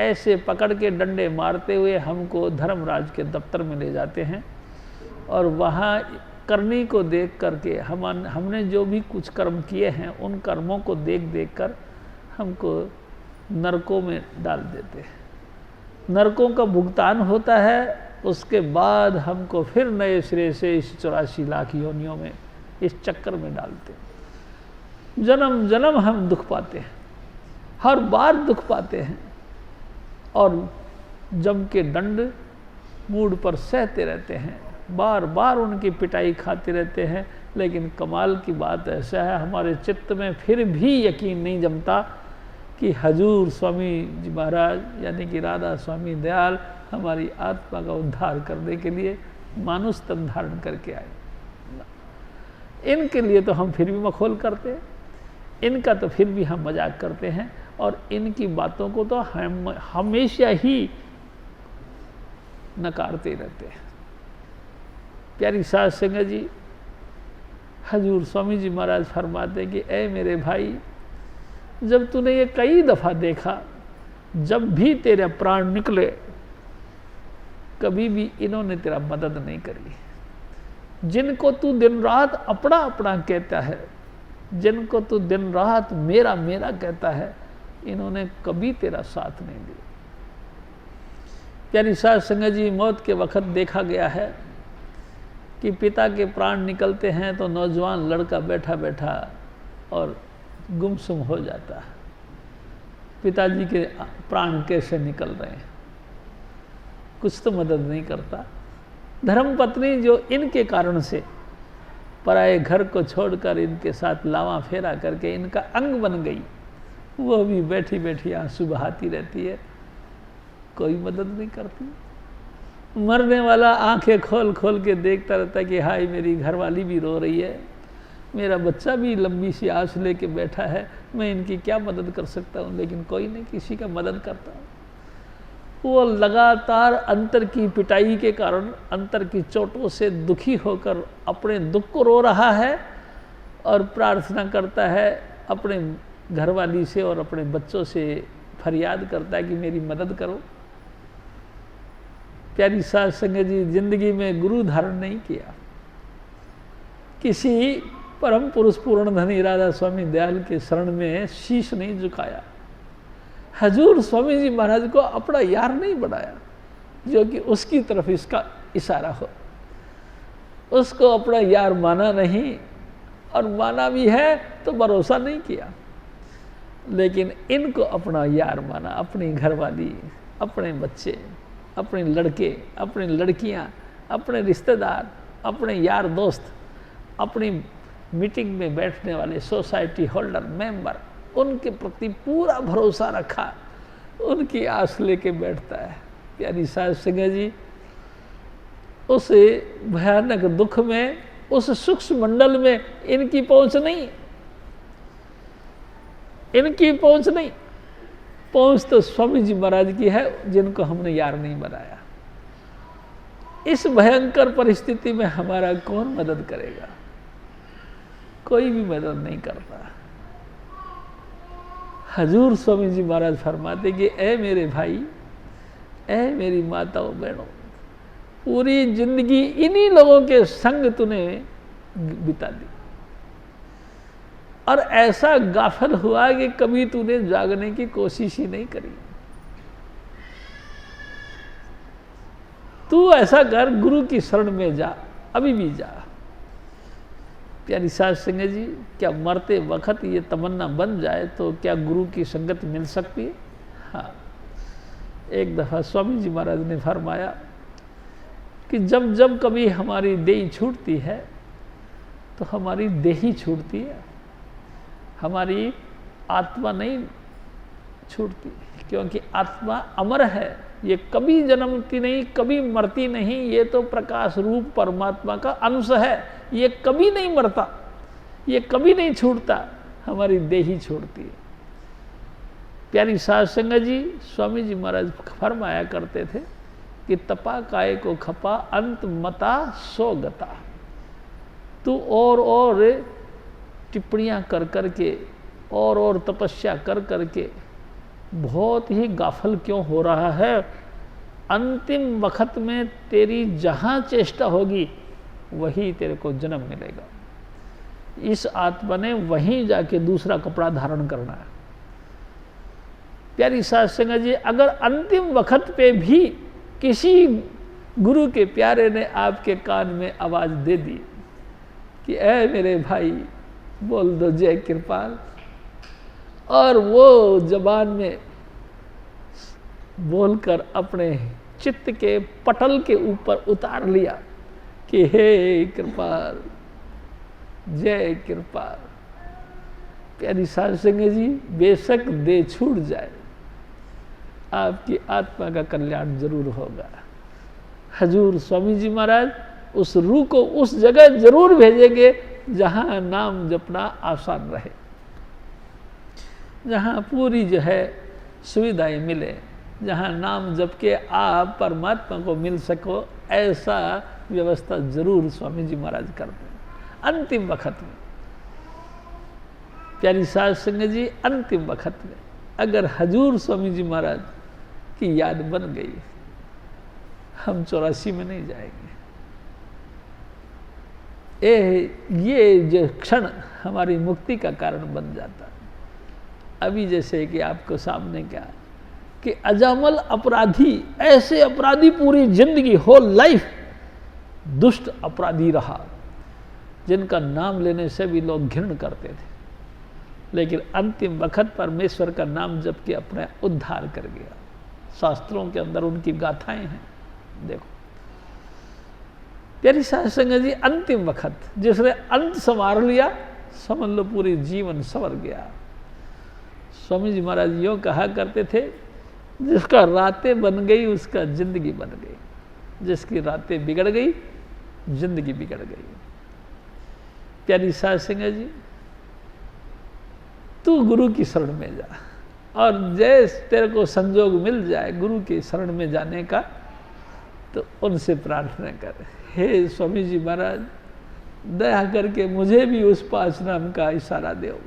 ऐसे पकड़ के डंडे मारते हुए हमको धर्मराज के दफ्तर में ले जाते हैं और वहाँ करनी को देख करके हमने जो भी कुछ कर्म किए हैं उन कर्मों को देख देख कर हमको नरकों में डाल देते हैं। नरकों का भुगतान होता है, उसके बाद हमको फिर नए सिरे से इस 84 लाख योनियों में इस चक्कर में डालते हैं। जन्म जन्म हम दुख पाते हैं, हर बार दुख पाते हैं और जम के दंड मूड पर सहते रहते हैं, बार बार उनकी पिटाई खाते रहते हैं। लेकिन कमाल की बात ऐसा है, हमारे चित्त में फिर भी यकीन नहीं जमता कि हजूर स्वामी जी महाराज यानी कि राधा स्वामी दयाल हमारी आत्मा का उद्धार करने के लिए मानुष तन धारण करके आए। इनके लिए तो हम फिर भी मखौल करते हैं, इनका तो फिर भी हम मजाक करते हैं और इनकी बातों को तो हम हमेशा ही नकारते रहते हैं। प्यारी साध संगत जी, हजूर स्वामी जी महाराज फरमाते हैं कि ऐ मेरे भाई, जब तूने ये कई दफ़ा देखा, जब भी तेरे प्राण निकले कभी भी इन्होंने तेरा मदद नहीं करी। जिनको तू दिन रात अपना अपना कहता है, जिनको तू दिन रात मेरा मेरा कहता है, इन्होंने कभी तेरा साथ नहीं दिया। प्यारी साध संगत जी, मौत के वक़्त देखा गया है कि पिता के प्राण निकलते हैं तो नौजवान लड़का बैठा बैठा और गुमसुम हो जाता है। पिताजी के प्राण कैसे निकल रहे हैं, कुछ तो मदद नहीं करता। धर्मपत्नी जो इनके कारण से पराए घर को छोड़कर इनके साथ लावा फेरा करके इनका अंग बन गई, वो भी बैठी बैठी आंसू बहाती रहती है, कोई मदद नहीं करती। मरने वाला आंखें खोल खोल के देखता रहता है कि हाय मेरी घरवाली भी रो रही है, मेरा बच्चा भी लंबी सी आस लेके बैठा है, मैं इनकी क्या मदद कर सकता हूँ। लेकिन कोई नहीं किसी का मदद करता। वो लगातार अंतर की पिटाई के कारण, अंतर की चोटों से दुखी होकर अपने दुख को रो रहा है और प्रार्थना करता है अपने घरवाली से और अपने बच्चों से, फरियाद करता है कि मेरी मदद करो। प्यारी साध संगत जी, जिंदगी में गुरु धारण नहीं किया, किसी परम पुरुष पूर्ण धनी राधा स्वामी दयाल के शरण में शीश नहीं झुकाया, हजूर स्वामी जी महाराज को अपना यार नहीं बनाया जो कि उसकी तरफ इसका इशारा हो, उसको अपना यार माना नहीं, और माना भी है तो भरोसा नहीं किया। लेकिन इनको अपना यार माना, अपनी घरवाली, अपने बच्चे, अपने लड़के, अपनी लड़कियां, अपने रिश्तेदार, अपने यार दोस्त, अपनी मीटिंग में बैठने वाले सोसाइटी होल्डर मेंबर, उनके प्रति पूरा भरोसा रखा, उनकी आस लेके बैठता है। प्यारी साध संगत जी, उस भयानक दुख में, उस सूक्ष्म मंडल में इनकी पहुंच नहीं, इनकी पहुंच नहीं। पहुंच तो स्वामी जी महाराज की है, जिनको हमने यार नहीं बनाया। इस भयंकर परिस्थिति में हमारा कौन मदद करेगा? कोई भी मदद नहीं करता। हजूर स्वामी जी महाराज फरमाते कि ए मेरे भाई, ए मेरी माताओं बहनों, पूरी जिंदगी इन्हीं लोगों के संग तूने बिता दी, और ऐसा गाफिल हुआ कि कभी तूने जागने की कोशिश ही नहीं करी। तू ऐसा कर, गुरु की शरण में जा, अभी भी जा। प्यारी साध संगत जी, क्या मरते वक्त ये तमन्ना बन जाए तो क्या गुरु की संगत मिल सकती है? हाँ, एक दफ़ा स्वामी जी महाराज ने फरमाया कि जब जब कभी हमारी देही छूटती है तो हमारी देही छूटती है, हमारी आत्मा नहीं छूटती, क्योंकि आत्मा अमर है, ये कभी जन्मती नहीं, कभी मरती नहीं। ये तो प्रकाश रूप परमात्मा का अंश है, ये कभी नहीं मरता, ये कभी नहीं छूटता, हमारी देही छूटती है। प्यारी साध संगत जी, स्वामी जी महाराज फरमाया करते थे कि तपा काय को खपा अंत मता सो गता। तू और टिप्पणियां कर करके और तपस्या कर करके बहुत ही गाफल क्यों हो रहा है? अंतिम वक्त में तेरी जहां चेष्टा होगी वही तेरे को जन्म मिलेगा। इस आत्मा ने वहीं जाके दूसरा कपड़ा धारण करना है। प्यारी साध संगत जी, अगर अंतिम वक्त पे भी किसी गुरु के प्यारे ने आपके कान में आवाज दे दी कि ऐ मेरे भाई बोल दो जय कृपाल, और वो जबान में बोलकर अपने चित्त के पटल के ऊपर उतार लिया कि हे कृपाल, जय कृपाल। प्यारी साध संगत जी, बेशक दे छूट जाए, आपकी आत्मा का कल्याण जरूर होगा। हजूर स्वामी जी महाराज उस रूह को उस जगह जरूर भेजेंगे जहां नाम जपना आसान रहे, जहां पूरी जो है सुविधाएं मिले, जहां नाम जप के आप परमात्मा को मिल सको, ऐसा व्यवस्था जरूर स्वामी जी महाराज करते हैं अंतिम वक्त में। प्यारी साध संगत जी, अंतिम वक्त में अगर हजूर स्वामी जी महाराज की याद बन गई, हम 84 में नहीं जाएंगे। ये जो क्षण हमारी मुक्ति का कारण बन जाता। अभी जैसे कि आपको सामने क्या कि अजामल अपराधी, ऐसे अपराधी पूरी जिंदगी होल लाइफ दुष्ट अपराधी रहा, जिनका नाम लेने से भी लोग घृण करते थे, लेकिन अंतिम वक्त परमेश्वर का नाम जप के अपने उद्धार कर गया। शास्त्रों के अंदर उनकी गाथाएं हैं, देखो। प्यारी साध संगत जी, अंतिम वक्त जिसने अंत संवार लिया, समझ लो पूरी जीवन संवर गया। स्वामी जी महाराज यूँ कहा करते थे, जिसका रातें बन गई उसका जिंदगी बन गई, जिसकी रातें बिगड़ गई जिंदगी बिगड़ गई। प्यारी साध संगत जी, तू गुरु की शरण में जा, और जैसे तेरे को संजोग मिल जाए गुरु की शरण में जाने का, तो उनसे प्रार्थना कर, हे स्वामी जी महाराज, दया करके मुझे भी उस 5 नाम का इशारा दो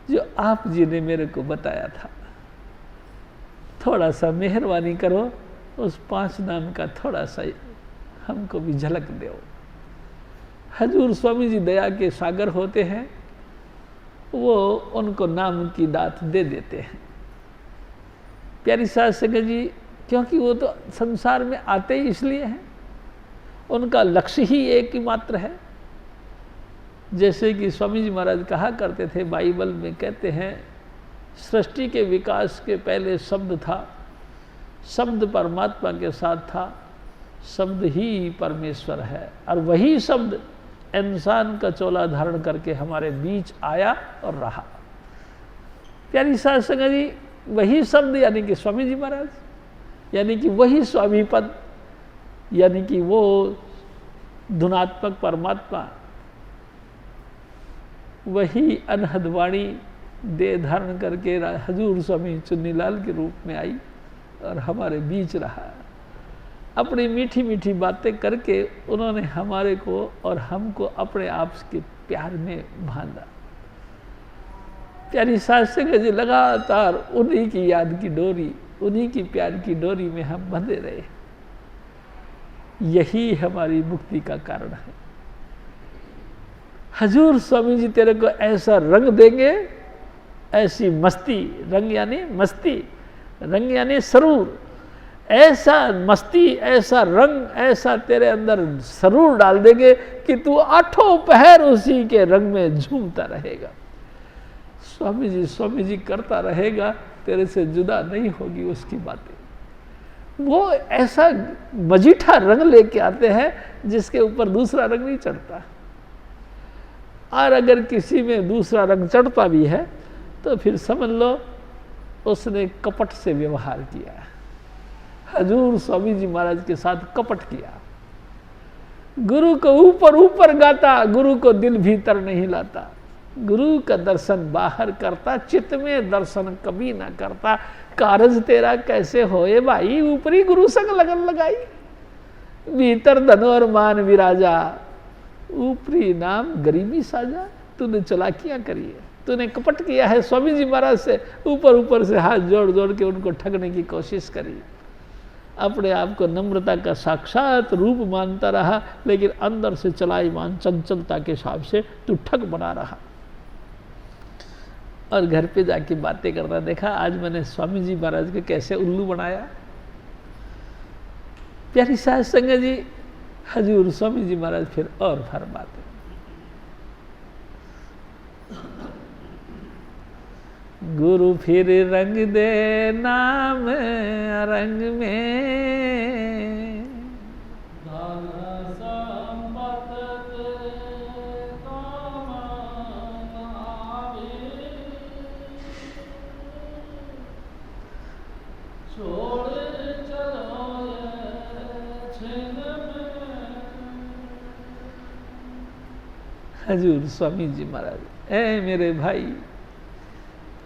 जो आप जी ने मेरे को बताया था। थोड़ा सा मेहरबानी करो, उस 5 नाम का थोड़ा सा हमको भी झलक दो। हजूर स्वामी जी दया के सागर होते हैं, वो उनको नाम की दात दे देते हैं। प्यारी साध संगत जी, क्योंकि वो तो संसार में आते ही इसलिए हैं, उनका लक्ष्य ही एक ही मात्र है। जैसे कि स्वामी जी महाराज कहा करते थे, बाइबल में कहते हैं, सृष्टि के विकास के पहले शब्द था, शब्द परमात्मा के साथ था, शब्द ही परमेश्वर है, और वही शब्द इंसान का चोला धारण करके हमारे बीच आया और रहा। प्यारी साध संगत जी, वही शब्द यानी कि स्वामी जी महाराज, यानी कि वही स्वामी पद, यानी कि वो धुनात्मक परमात्मा, वही अनहद वाणी देह धारण करके हजूर स्वामी चुन्नीलाल के रूप में आई और हमारे बीच रहा। अपनी मीठी मीठी बातें करके उन्होंने हमारे को और हमको अपने आप के प्यार में बांधा। प्यारी साध संगत जी, लगातार उन्हीं की याद की डोरी, उन्हीं की प्यार की डोरी में हम बंधे रहे। यही हमारी मुक्ति का कारण है। हजूर स्वामी जी तेरे को ऐसा रंग देंगे, ऐसी मस्ती, रंग यानी मस्ती, रंग यानी सरूर, ऐसा मस्ती, ऐसा रंग, ऐसा तेरे अंदर सरूर डाल देंगे कि तू आठों पहर उसी के रंग में झूमता रहेगा। स्वामी जी करता रहेगा, तेरे से जुदा नहीं होगी उसकी बातें। वो ऐसा मजीठा रंग लेके आते हैं जिसके ऊपर दूसरा रंग नहीं चढ़ता, और अगर किसी में दूसरा रंग चढ़ता भी है तो फिर समझ लो उसने कपट से व्यवहार किया। हजूर स्वामी जी महाराज के साथ कपट किया। गुरु को ऊपर ऊपर गाता, गुरु को दिल भीतर नहीं लाता। गुरु का दर्शन बाहर करता, चित्त में दर्शन कभी ना करता। कारज तेरा कैसे होए भाई, ऊपरी गुरु संग लगन लगाई। भीतर धन और मान विराजा, ऊपरी नाम गरीबी साजा। तूने चलाकियां करी है, तूने कपट किया है स्वामी जी महाराज से, ऊपर ऊपर से हाथ जोड़ जोड़ के उनको ठगने की कोशिश करी। अपने आप को नम्रता का साक्षात रूप मानता रहा, लेकिन अंदर से चलाईमान चंचलता के हिसाब से तू ठग बना रहा। और घर पे जाके बातें करता देखा। आज मैंने स्वामी जी महाराज को कैसे उल्लू बनाया। प्यारी साध संगत जी, हजूर स्वामी जी महाराज फिर और फरमाते, गुरु फिर रंग दे नाम रंग में, धन संपत के काम आवे, छोड़ चलो ये छिन में। हजूर स्वामी जी महाराज, ऐ मेरे भाई,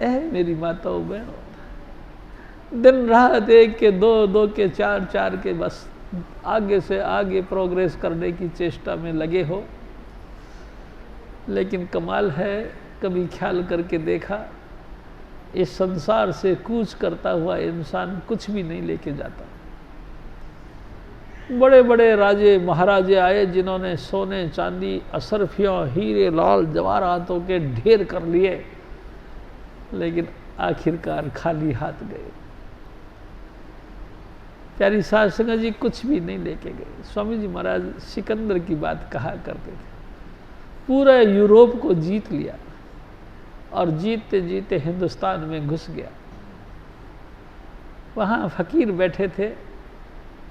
ऐ मेरी माताओं बहनों, दिन रात एक के दो, दो के चार, चार के बस आगे से आगे प्रोग्रेस करने की चेष्टा में लगे हो। लेकिन कमाल है, कभी ख्याल करके देखा, इस संसार से कूच करता हुआ इंसान कुछ भी नहीं लेके जाता। बड़े बड़े राजे महाराजे आए जिन्होंने सोने चांदी असरफियों हीरे लाल जवाहरातों के ढेर कर लिए, लेकिन आखिरकार खाली हाथ गए। प्यारी साध संगत जी, कुछ भी नहीं लेके गए। स्वामी जी महाराज सिकंदर की बात कहा करते थे। पूरा यूरोप को जीत लिया और जीतते जीतते हिंदुस्तान में घुस गया। वहाँ फकीर बैठे थे,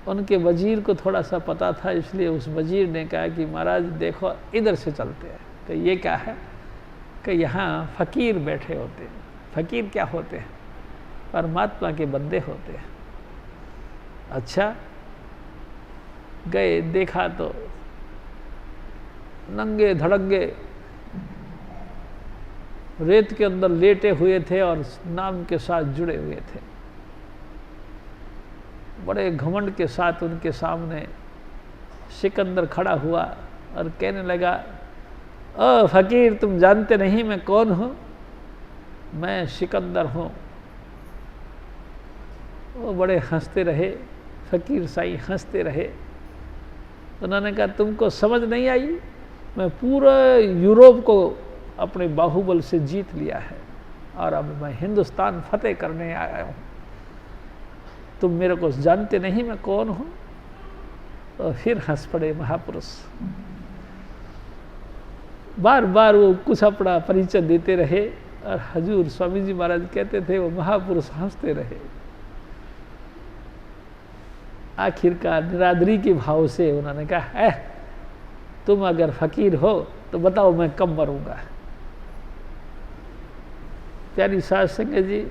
उनके वजीर को थोड़ा सा पता था, इसलिए उस वजीर ने कहा कि महाराज देखो इधर से चलते हैं। कि ये क्या है? कि यहाँ फकीर बैठे होते हैं। फकीर क्या होते हैं? परमात्मा के बंदे होते हैं। अच्छा, गए, देखा तो नंगे धड़ंगे रेत के अंदर लेटे हुए थे और नाम के साथ जुड़े हुए थे। बड़े घमंड के साथ उनके सामने सिकंदर खड़ा हुआ और कहने लगा, ओ फकीर, तुम जानते नहीं मैं कौन हूँ? मैं सिकंदर हूँ। वो बड़े हंसते रहे, फकीर साईं हंसते रहे। उन्होंने कहा, तुमको समझ नहीं आई? मैं पूरा यूरोप को अपने बाहुबल से जीत लिया है और अब मैं हिंदुस्तान फतेह करने आया हूँ। तुम मेरे को जानते नहीं मैं कौन हूँ? तो फिर हंस पड़े महापुरुष। बार बार वो कुछ अपना परिचय देते रहे और हजूर स्वामी जी महाराज कहते थे, वो महापुरुष हंसते रहे। आखिरकार निरादरी के भाव से उन्होंने कहा, तुम अगर फकीर हो तो बताओ मैं कब मरूंगा। प्यारी साध संगत जी,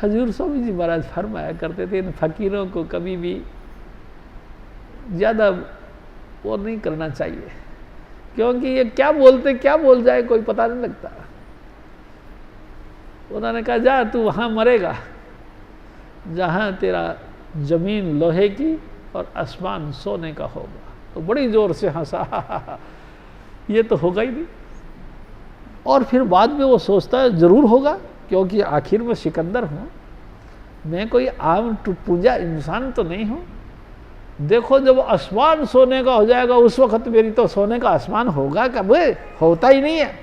हजूर स्वामी जी महाराज फरमाया करते थे, इन फकीरों को कभी भी ज़्यादा वो नहीं करना चाहिए, क्योंकि ये क्या बोल जाए कोई पता नहीं लगता। उन्होंने कहा, जा तू वहाँ मरेगा जहाँ तेरा जमीन लोहे की और आसमान सोने का होगा। तो बड़ी जोर से हंसा, ये तो होगा ही नहीं। और फिर बाद में वो सोचता है जरूर होगा, क्योंकि आखिर में सिकंदर हूँ, मैं कोई आम पूजा इंसान तो नहीं हूँ। देखो जब आसमान सोने का हो जाएगा उस वक्त मेरी तो सोने का आसमान होगा कब? होता ही नहीं है।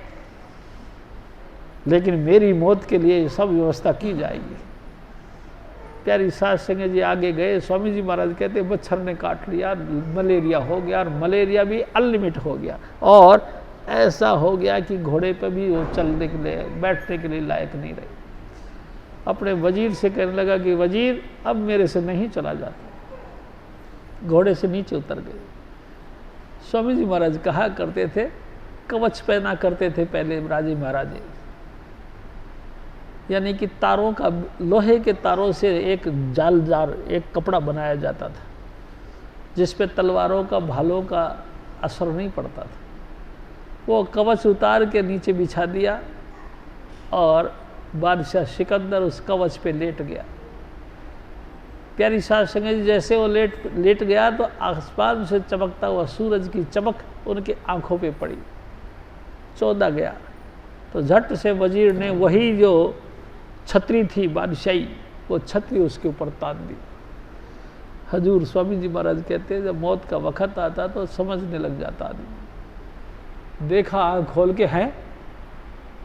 लेकिन मेरी मौत के लिए सब व्यवस्था की जाएगी। प्यारी साध संगत जी आगे गए। स्वामी जी महाराज कहते मच्छर ने काट लिया, मलेरिया हो गया, और मलेरिया भी अनलिमिट हो गया, और ऐसा हो गया कि घोड़े पर भी वो चलने के लिए बैठने के लिए लायक नहीं रही। अपने वजीर से कहने लगा कि वजीर अब मेरे से नहीं चला जाता। घोड़े से नीचे उतर गए। स्वामी जी महाराज कहा करते थे, कवच पहना करते थे पहले राजे महाराजे, यानी कि तारों का, लोहे के तारों से एक जालदार एक कपड़ा बनाया जाता था जिस पे तलवारों का, भालों का असर नहीं पड़ता था। वो कवच उतार के नीचे बिछा दिया और बादशाह सिकंदर उस कवच पे लेट गया। प्यारी साध संगत जी, जैसे वो लेट गया तो आसमान से चमकता हुआ सूरज की चमक उनकी आंखों पे पड़ी, चौंधा गया। तो झट से वजीर ने वही जो छतरी थी बादशाही, वो छतरी उसके ऊपर तान दी। हजूर स्वामी जी महाराज कहते हैं, जब मौत का वक्त आता तो समझने लग जाता आदमी। देखा आँख खोल के, हैं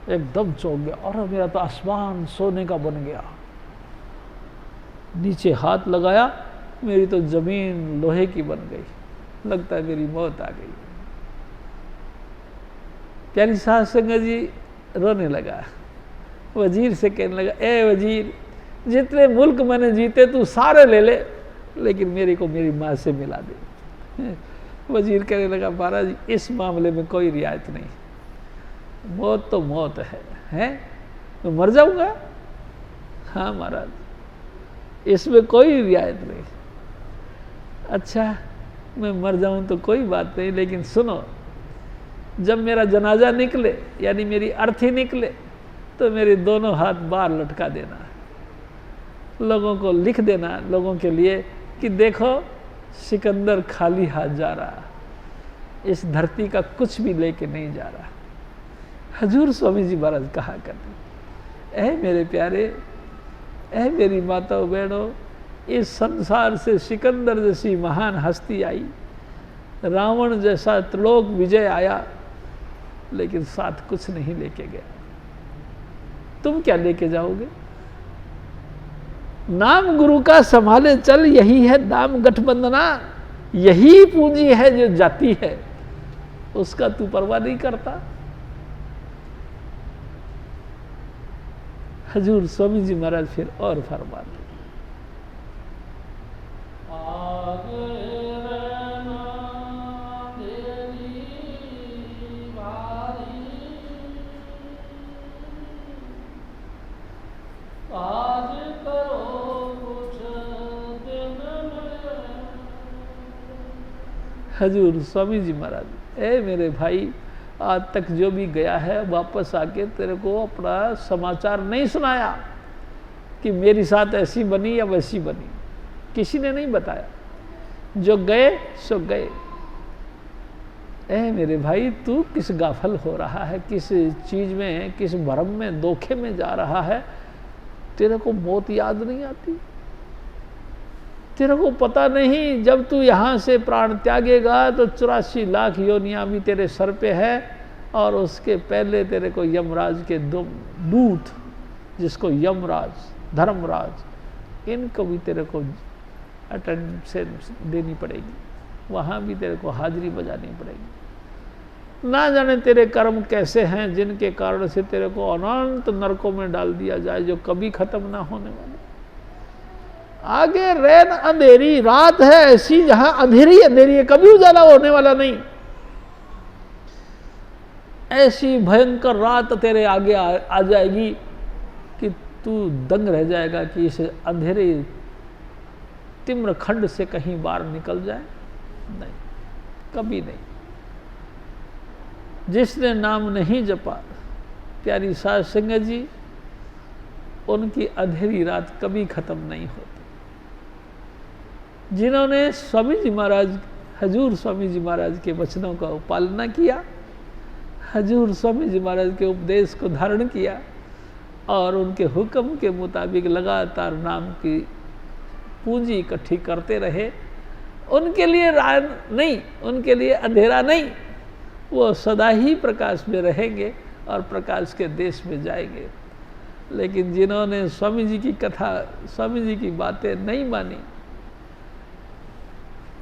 एकदम चौंक गया, और मेरा तो आसमान सोने का बन गया। नीचे हाथ लगाया, मेरी तो जमीन लोहे की बन गई, लगता है मेरी मौत आ गई। प्यारी साध संगत जी रोने लगा। वजीर से कहने लगा, ए वजीर, जितने मुल्क मैंने जीते तू सारे ले ले, लेकिन मेरे को मेरी माँ से मिला दे। वजीर कहने लगा, महाराज इस मामले में कोई रियायत नहीं, मौत तो मौत है? मैं मर जाऊंगा? हाँ महाराज, इसमें कोई रियायत नहीं। अच्छा मैं मर जाऊं तो कोई बात नहीं, लेकिन सुनो, जब मेरा जनाजा निकले यानी मेरी अर्थी निकले तो मेरे दोनों हाथ बाहर लटका देना, लोगों को लिख देना, लोगों के लिए कि देखो सिकंदर खाली हाथ जा रहा, इस धरती का कुछ भी लेके नहीं जा रहा। हजूर स्वामी जी महाराज कहा करते, ऐ मेरे प्यारे, ऐ मेरी माताओं बहनों, इस संसार से सिकंदर जैसी महान हस्ती आई, रावण जैसा त्रिलोक विजय आया, लेकिन साथ कुछ नहीं लेके गया। तुम क्या लेके जाओगे? नाम गुरु का संभाले चल, यही है दाम गठबंधना, यही पूंजी है जो जाती है, उसका तू परवाह नहीं करता। हजूर स्वामी जी महाराज फिर और फरमाते, हजूर स्वामी जी महाराज, ए मेरे भाई, आज तक जो भी गया है वापस आके तेरे को अपना समाचार नहीं सुनाया कि मेरी साथ ऐसी बनी या वैसी बनी, किसी ने नहीं बताया। जो गए सो गए। ए मेरे भाई, तू किस गाफल हो रहा है, किस चीज़ में, किस भरम में, धोखे में जा रहा है? तेरे को मौत याद नहीं आती? तेरे को पता नहीं जब तू यहाँ से प्राण त्यागेगा तो 84 लाख योनियाँ भी तेरे सर पे है, और उसके पहले तेरे को यमराज के दो दूत, जिसको यमराज, धर्मराज, इनको भी तेरे को अटेंडेंस देनी पड़ेगी, वहाँ भी तेरे को हाजिरी बजानी पड़ेगी। ना जाने तेरे कर्म कैसे हैं जिनके कारण से तेरे को अनंत नरकों में डाल दिया जाए, जो कभी खत्म ना होने वाले। आगे रैन अंधेरी रात है ऐसी जहां अंधेरी अंधेरी है, कभी उजाला होने वाला नहीं। ऐसी भयंकर रात तेरे आगे आ जाएगी कि तू दंग रह जाएगा कि इस अंधेरे तिम्र खंड से कहीं बाहर निकल जाए। नहीं, कभी नहीं। जिसने नाम नहीं जपा प्यारी साध संगत जी, उनकी अंधेरी रात कभी खत्म नहीं होती। जिन्होंने स्वामी जी महाराज, हजूर स्वामी जी महाराज के वचनों का पालना किया, हजूर स्वामी जी महाराज के उपदेश को धारण किया और उनके हुक्म के मुताबिक लगातार नाम की पूंजी इकट्ठी करते रहे, उनके लिए रात नहीं, उनके लिए अंधेरा नहीं, वो सदा ही प्रकाश में रहेंगे और प्रकाश के देश में जाएंगे। लेकिन जिन्होंने स्वामी जी की कथा, स्वामी जी की बातें नहीं मानी,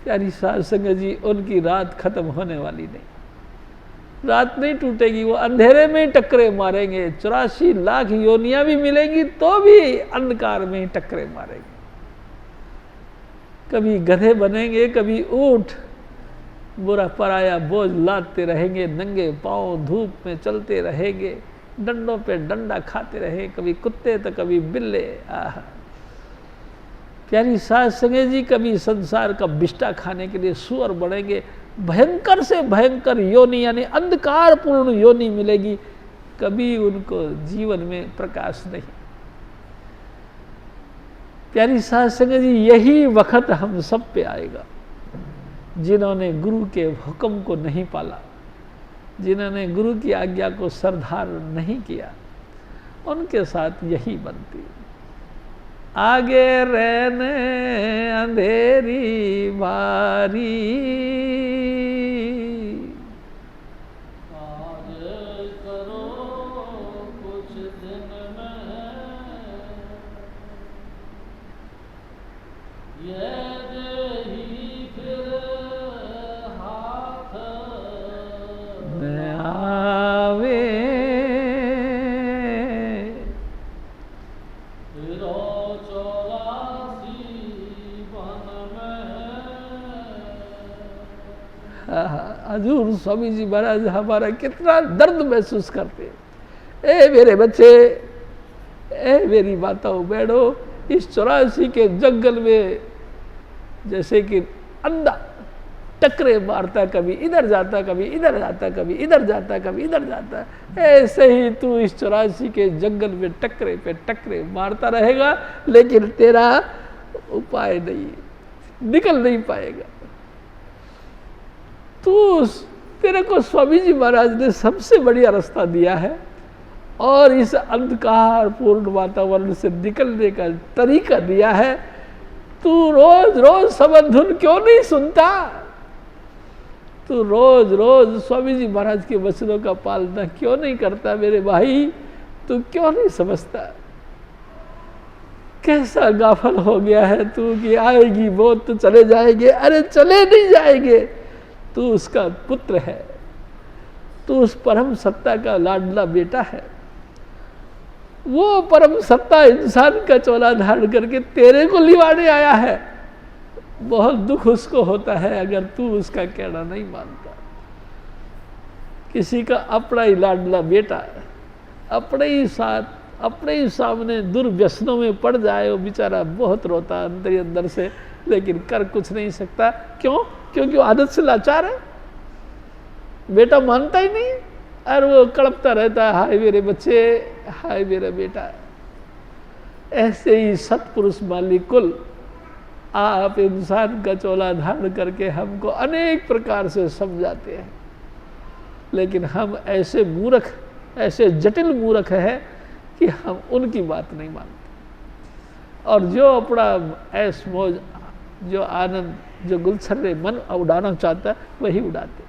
प्यारी साध संगत जी, उनकी रात खत्म होने वाली नहीं। रात नहीं टूटेगी, वो अंधेरे में ही टक्करे मारेंगे। 84 लाख योनियां भी मिलेंगी तो भी अंधकार में ही टक्करे मारेंगे। कभी गधे बनेंगे, कभी ऊंट, बुरा पराया बोझ लादते रहेंगे, नंगे पांव धूप में चलते रहेंगे, डंडों पे डंडा खाते रहे, कभी कुत्ते तो कभी बिल्ले। आह, प्यारी साध संगत जी, कभी संसार का बिष्टा खाने के लिए सुअर बनेंगे। भयंकर से भयंकर योनि यानी अंधकार पूर्ण योनि मिलेगी, कभी उनको जीवन में प्रकाश नहीं। प्यारी साध संगत जी, यही वक्त हम सब पे आएगा। जिन्होंने गुरु के हुक्म को नहीं पाला, जिन्होंने गुरु की आज्ञा को सरधार नहीं किया, उनके साथ यही बनती। आगे रहने अंधेरी भारी, कार्य करो कुछ दिन में, ये देही फिर हाथ में आवे। फिरो 84 वन में। हजूर स्वामी जी महाराज हमारा कितना दर्द महसूस करते हैं। ए मेरे बच्चे, ए मेरी माताओं बहनों, इस 84 के जंगल में जैसे कि अंधा टकरे मारता, कभी इधर जाता, कभी इधर जाता, कभी इधर जाता, कभी इधर जाता, ऐसे ही तू इस 84 के जंगल में टकरे पे टकरे मारता रहेगा, लेकिन तेरा उपाय नहीं, निकल नहीं पाएगा। तेरे को स्वामी जी महाराज ने सबसे बढ़िया रास्ता दिया है और इस अंधकार पूर्ण वातावरण से निकलने का तरीका दिया है। तू रोज रोज संबंधुन क्यों नहीं सुनता? तू रोज रोज स्वामी जी महाराज के वचनों का पालना क्यों नहीं करता? मेरे भाई, तू क्यों नहीं समझता? कैसा गाफल हो गया है तू कि आएगी वो तो चले जाएंगे। अरे चले नहीं जाएंगे, तू उसका पुत्र है, तू उस परम सत्ता का लाडला बेटा है। वो परम सत्ता इंसान का चोला धारण करके तेरे को लिवाने आया है। बहुत दुख उसको होता है अगर तू उसका कहना नहीं मानता। किसी का अपना ही लाडला बेटा अपने ही सामने दुर्व्यसनों में पड़ जाए, वो बेचारा बहुत रोता अंदर से, लेकिन कर कुछ नहीं सकता। क्यों? क्योंकि वो आदत से लाचार है। बेटा मानता ही नहीं और वो कड़पता रहता है, हाय मेरे बच्चे, हाय मेरा बेटा। ऐसे ही सत्पुरुष मालिक कुल आप इंसान का चोला धारण करके हमको अनेक प्रकार से समझाते हैं, लेकिन हम ऐसे मूर्ख, ऐसे जटिल मूर्ख हैं कि हम उनकी बात नहीं मानते। और जो अपना ऐश मौज, जो आनंद, जो गुलछर्रे मन उड़ाना चाहता है वही उड़ाते।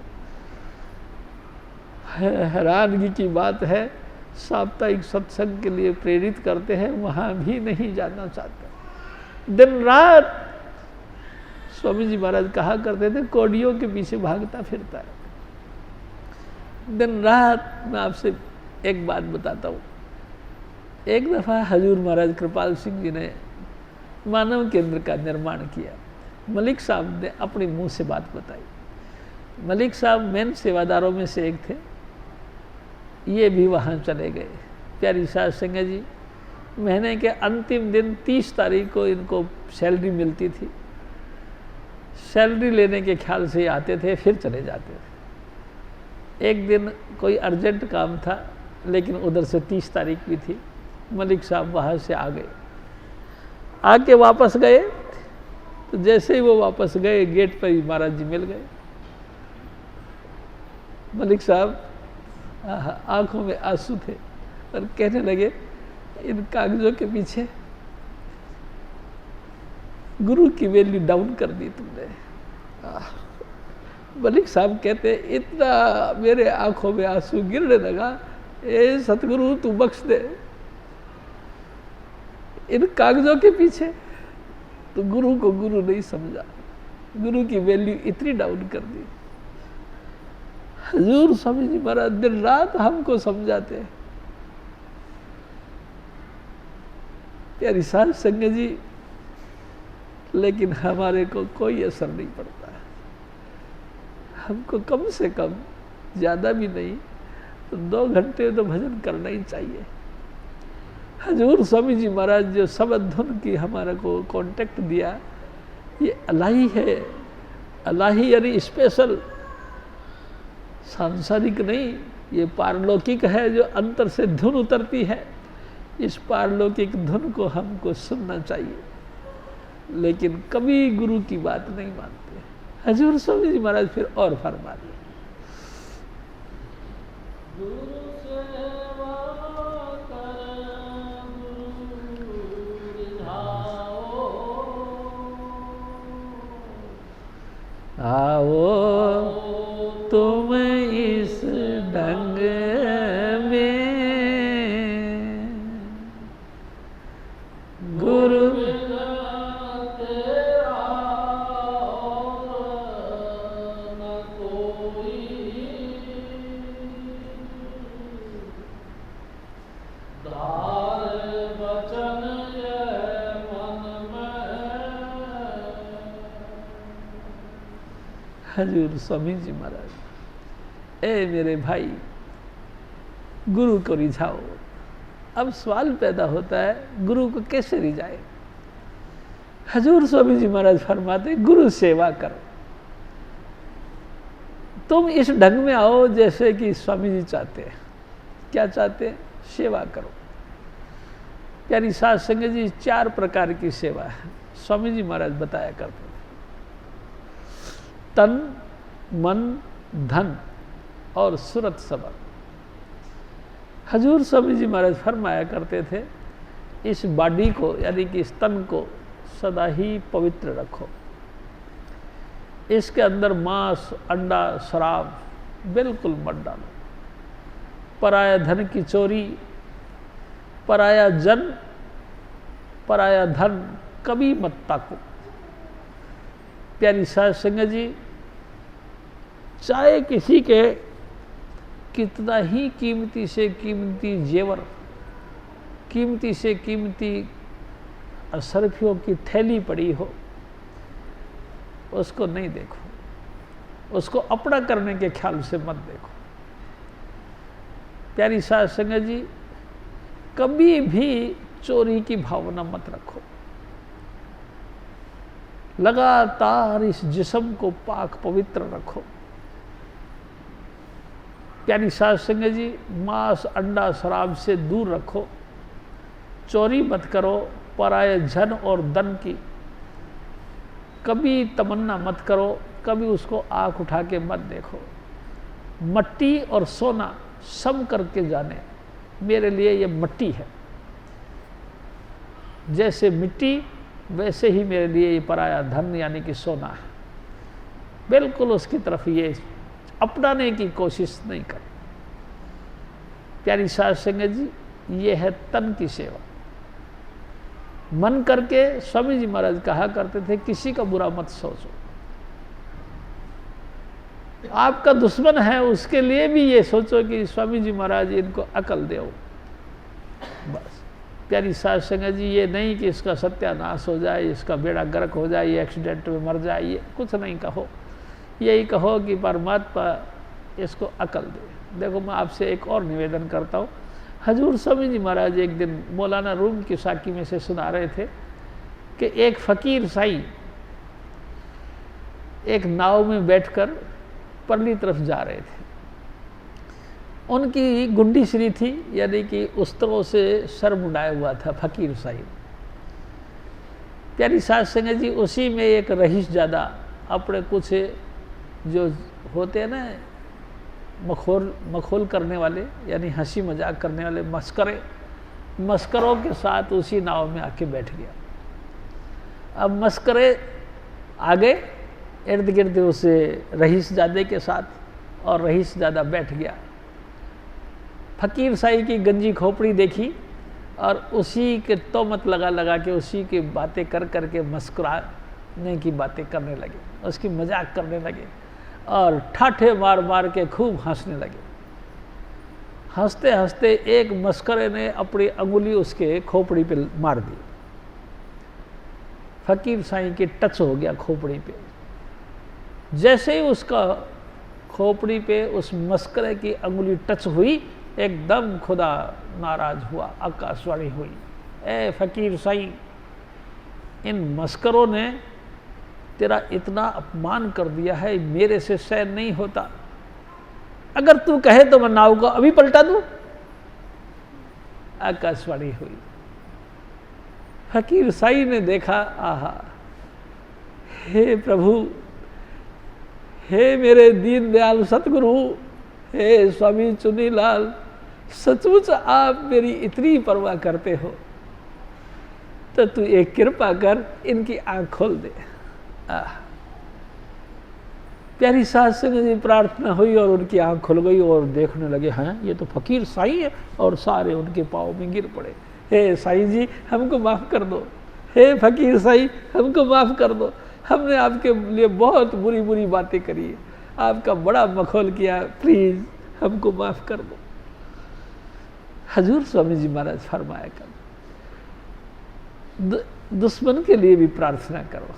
हैरानगी की बात है, साप्ताहिक सत्संग के लिए प्रेरित करते हैं, वहाँ भी नहीं जाना चाहता। दिन रात स्वामी जी महाराज कहा करते थे, कोडियों के पीछे भागता फिरता है। दिन रात। मैं आपसे एक बात बताता हूँ। एक दफ़ा हजूर महाराज कृपाल सिंह जी ने मानव केंद्र का निर्माण किया। मलिक साहब ने अपने मुंह से बात बताई। मलिक साहब मेन सेवादारों में से एक थे। ये भी वहाँ चले गए। प्यारी साध संगत जी, महीने के अंतिम दिन 30 तारीख को इनको सैलरी मिलती थी। सैलरी लेने के ख्याल से आते थे, फिर चले जाते थे। एक दिन कोई अर्जेंट काम था, लेकिन उधर से 30 तारीख भी थी। मलिक साहब वहाँ से आ गए। आके वापस गए तो जैसे ही वो वापस गए, गेट पर ही महाराज जी मिल गए। मलिक साहब आंखों में आंसू थे और कहने लगे, इन कागजों के पीछे गुरु की वैल्यू डाउन कर दी तुमने। मलिक साहब कहते, इतना मेरे आंखों में आंसू गिरने लगा, ए सतगुरु तू बख्श दे। इन कागजों के पीछे तो गुरु को गुरु नहीं समझा, गुरु की वैल्यू इतनी डाउन कर दी। हजूर स्वामी जी महाराज दिन रात हमको समझाते हैं। प्यारी साध संगत जी, लेकिन हमारे को कोई असर नहीं पड़ता है। हमको कम से कम, ज़्यादा भी नहीं तो 2 घंटे तो भजन करना ही चाहिए। हजूर स्वामी जी महाराज जो सबद धुन की हमारे को कांटेक्ट दिया, ये अलाही है। अलाही यानी स्पेशल, सांसारिक नहीं, ये पारलौकिक है जो अंतर से धुन उतरती है। इस पारलौकिक धुन को हमको सुनना चाहिए, लेकिन कभी गुरु की बात नहीं मानते। हजूर स्वामी जी महाराज फिर और फरमा दिए, आओ तुम इस ढंग में गुरु हजूर स्वामी जी महाराज, ए मेरे भाई, गुरु को रिझाओ। अब सवाल पैदा होता है, गुरु को कैसे रिझाए? हजूर स्वामी जी महाराज फरमाते, गुरु सेवा करो। तुम इस ढंग में आओ जैसे कि स्वामी जी चाहते हैं। क्या चाहते हैं? सेवा करो। प्यारी साध संगत जी, 4 प्रकार की सेवा है स्वामी जी महाराज बताया करते। तन, मन, धन और सुरत सबब। हजूर स्वामी जी महाराज फरमाया करते थे, इस बॉडी को यानी कि इस तन को सदा ही पवित्र रखो। इसके अंदर मांस, अंडा, शराब बिल्कुल मत डालो। पराया धन की चोरी, पराया जन, पराया धन कभी मत ताको। प्यारी साध संगत जी, चाहे किसी के कितना ही कीमती से कीमती जेवर, कीमती से कीमती असरफियों की थैली पड़ी हो, उसको नहीं देखो, उसको अपना करने के ख्याल से मत देखो। प्यारी साध संगत जी, कभी भी चोरी की भावना मत रखो। लगातार इस जिस्म को पाक पवित्र रखो। प्यारी साध संगत जी, मांस, अंडा, शराब से दूर रखो। चोरी मत करो। पराये धन और धन की कभी तमन्ना मत करो, कभी उसको आंख उठा के मत देखो। मट्टी और सोना सम करके जाने, मेरे लिए ये मट्टी है, जैसे मिट्टी वैसे ही मेरे लिए ये पराया धन यानी कि सोना है। बिल्कुल उसकी तरफ ये अपनाने की कोशिश नहीं कर। प्यारी साध संगत जी, ये है तन की सेवा। मन करके स्वामी जी महाराज कहा करते थे, किसी का बुरा मत सोचो। आपका दुश्मन है, उसके लिए भी ये सोचो कि स्वामी जी महाराज इनको अकल दो। बस प्यारी साध संगत जी, ये नहीं कि इसका सत्यानाश हो जाए, इसका बेड़ा गर्क हो जाए, ये एक्सीडेंट में मर जाए, ये कुछ नहीं कहो। यही कहो कि परमात्मा इसको अकल दे। देखो, मैं आपसे एक और निवेदन करता हूँ। हजूर स्वामी जी महाराज एक दिन मौलाना रूम की साकी में से सुना रहे थे कि एक फकीर साईं एक नाव में बैठकर परली तरफ जा रहे थे। उनकी गुंडी श्री थी, यानी कि उस्तरों से सर मुंडाया हुआ था फकीर साईं। प्यारी साध संगत जी, उसी में एक रहीश ज़्यादा अपने कुछ जो होते हैं ना मखौल करने वाले, यानी हंसी मजाक करने वाले मस्करों के साथ उसी नाव में आके बैठ गया। अब मस्करे आगे इर्द गिर्द उसे रहीस ज़्यादा के साथ, और रहीस ज़्यादा बैठ गया। फकीर साईं की गंजी खोपड़ी देखी और उसी के तोमत लगा के उसी की बातें कर के मस्कुराने की बातें करने लगे, उसकी मजाक करने लगे और ठाठे मार के खूब हंसने लगे। हंसते हंसते एक मस्करे ने अपनी अंगुली उसके खोपड़ी पे मार दी। फकीर साईं की टच हो गया खोपड़ी पे। जैसे ही उसका खोपड़ी पे उस मस्करे की अंगुली टच हुई, एकदम खुदा नाराज हुआ, आकाशवाणी हुई, ए फकीर साईं, इन मस्करों ने तेरा इतना अपमान कर दिया है, मेरे से सहन नहीं होता। अगर तू कहे तो मैं नाव को अभी पलटा दूं। आकाशवाणी हुई। फकीर साईं ने देखा, आहा, हे प्रभु, हे मेरे दीन दयाल सतगुरु, हे स्वामी चुनीलाल, सचमुच आप मेरी इतनी परवाह करते हो तो तू एक कृपा कर, इनकी आंख खोल दे। प्यारी साध संगत जी, प्रार्थना हुई और उनकी आंख खुल गई और देखने लगे, हैं ये तो फकीर साईं है, और सारे उनके पाँव में गिर पड़े। हे साईं जी, हमको माफ़ कर दो। हे फकीर साईं, हमको माफ़ कर दो। हमने आपके लिए बहुत बुरी बुरी बातें करी है, आपका बड़ा मखौल किया, प्लीज़ हमको माफ़ कर दो। हजूर स्वामी जी महाराज फरमाया कर, दुश्मन के लिए भी प्रार्थना करो,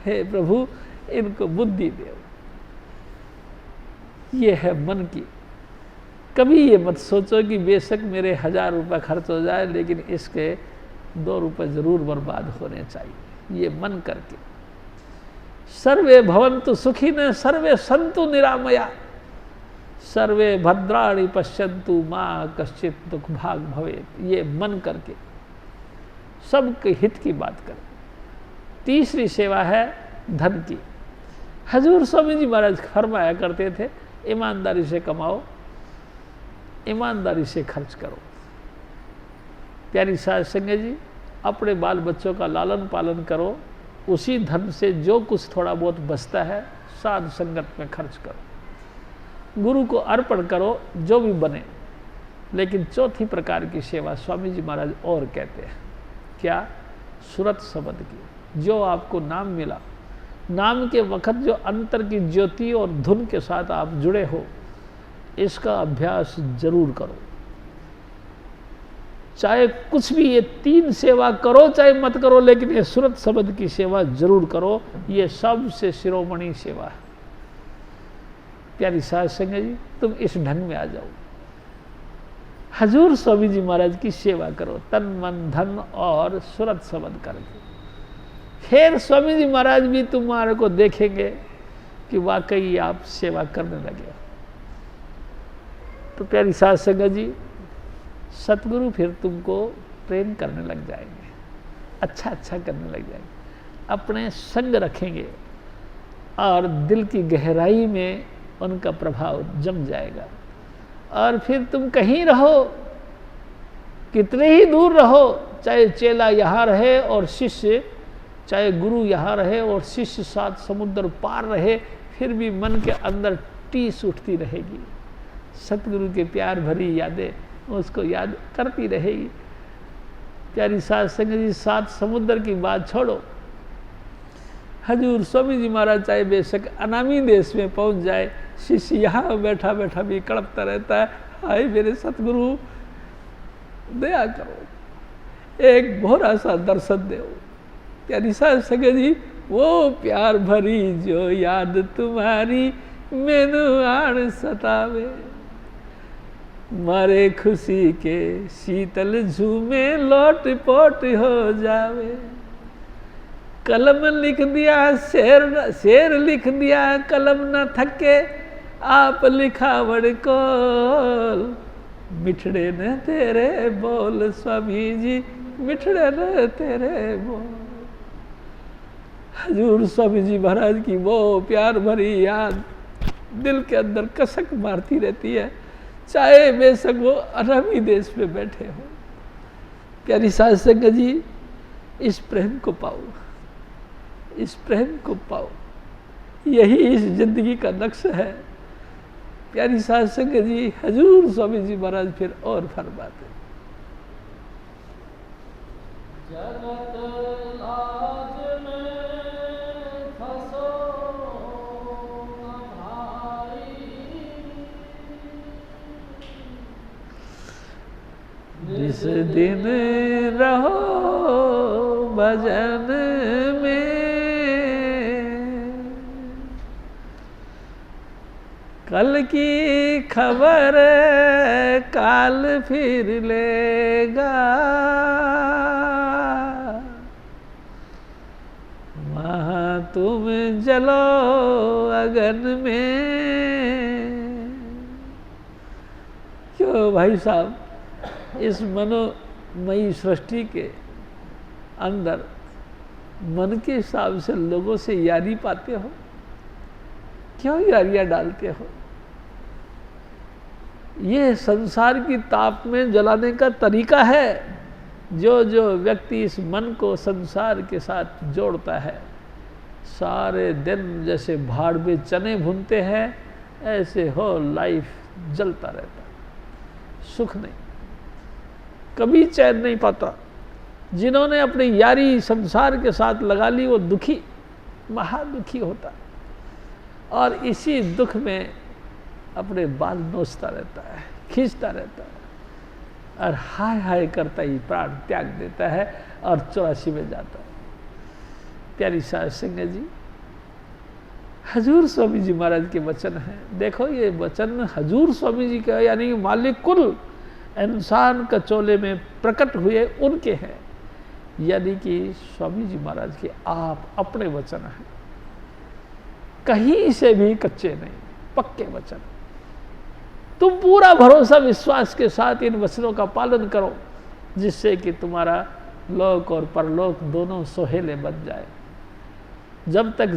हे प्रभु इनको बुद्धि दो। ये है मन की। कभी ये मत सोचो कि बेशक मेरे 1000 रुपये खर्च हो जाए, लेकिन इसके 2 रुपये ज़रूर बर्बाद होने चाहिए। ये मन करके, सर्वे भवन्तु सुखिनः सर्वे सन्तु निरामया सर्वे भद्राणि पश्यन्तु मां कश्चित् दुख भाग भवेत्। ये मन करके सबके हित की बात करें। तीसरी सेवा है धन की। हजूर स्वामी जी महाराज फरमाया करते थे, ईमानदारी से कमाओ, ईमानदारी से खर्च करो। प्यारी साध संगत जी, अपने बाल बच्चों का लालन पालन करो, उसी धन से जो कुछ थोड़ा बहुत बचता है साध संगत में खर्च करो, गुरु को अर्पण करो, जो भी बने। लेकिन चौथी प्रकार की सेवा स्वामी जी महाराज और कहते हैं, क्या? सुरत शब्द की। जो आपको नाम मिला, नाम के वक़्त जो अंतर की ज्योति और धुन के साथ आप जुड़े हो, इसका अभ्यास जरूर करो। चाहे कुछ भी ये 3 सेवा करो चाहे मत करो, लेकिन ये सुरत शब्द की सेवा जरूर करो। ये सबसे शिरोमणि सेवा है। प्यारी साध संगत जी, तुम इस ढंग में आ जाओ, हजूर स्वामी जी महाराज की सेवा करो, तन मन धन और सुरत शब्द करके। फिर स्वामी जी महाराज भी तुम्हारे को देखेंगे कि वाकई आप सेवा करने लगे। तो प्यारी साध संगत जी, सतगुरु फिर तुमको प्रेम करने लग जाएंगे, अच्छा करने लग जाएंगे, अपने संग रखेंगे और दिल की गहराई में उनका प्रभाव जम जाएगा। और फिर तुम कहीं रहो, कितने ही दूर रहो, चाहे चेला यहाँ रहे और शिष्य, चाहे गुरु यहाँ रहे और शिष्य 7 समुद्र पार रहे, फिर भी मन के अंदर टीस उठती रहेगी। सतगुरु के प्यार भरी यादें उसको याद करती रहेगी। प्यारी साध संगत जी, 7 समुद्र की बात छोड़ो, हजूर स्वामी जी महाराज चाहे बेशक अनामी देश में पहुंच जाए, शिष्य यहाँ बैठा भी कड़पता रहता है, हाय मेरे सतगुरु दया करो, एक भोरा सा दर्शन दो। प्यारी साध संगत जी, वो प्यार भरी जो याद तुम्हारी मैनू आण सतावे, मारे खुशी के शीतल झूमे लौट पोट हो जावे। कलम लिख दिया शेर लिख दिया कलम न थके, आप लिखावड़ को मिठड़े न तेरे बोल स्वामी जी, मिठड़े न तेरे बोल। हजूर स्वामी जी महाराज की वो प्यार भरी याद दिल के अंदर कसक मारती रहती है, चाहे बेशक वो अरबी देश में बैठे हो। प्यारी साध संगत जी, इस प्रेम को पाओ, इस प्रेम को पाओ, यही इस जिंदगी का नक्श है। प्यारी साध संगत जी, हजूर स्वामी जी महाराज फिर और फरमाते, जगत लाज में फंसो न भाई, जिस दिन रहो भजन में, कल की खबर काल फिर लेगा, वहाँ तुम जलो अगन में। क्यों भाई साहब, इस मनोमयी सृष्टि के अंदर मन के हिसाब से लोगों से यारी पाते हो? क्यों यारियां डालते हो? ये संसार की ताप में जलाने का तरीका है। जो जो व्यक्ति इस मन को संसार के साथ जोड़ता है, सारे दिन जैसे भाड़ में चने भूनते हैं, ऐसे हो लाइफ जलता रहता, सुख नहीं, कभी चैन नहीं पाता। जिन्होंने अपनी यारी संसार के साथ लगा ली, वो दुखी, महादुखी होता, और इसी दुख में अपने बाल नोचता रहता है, खींचता रहता है, और हाय हाय करता ही प्राण त्याग देता है और 84 में जाता है। प्यारी साध संगत जी, हजूर स्वामी जी महाराज के वचन हैं। देखो, ये वचन हजूर स्वामी जी का, यानी मालिक कुल इंसान कचोले में प्रकट हुए उनके हैं, यानी कि स्वामी जी महाराज के आप अपने वचन हैं, कहीं से भी कच्चे नहीं, पक्के वचन। तुम पूरा भरोसा विश्वास के साथ इन वचनों का पालन करो, जिससे कि तुम्हारा लोक और परलोक दोनों सोहेले बन जाए। जब तक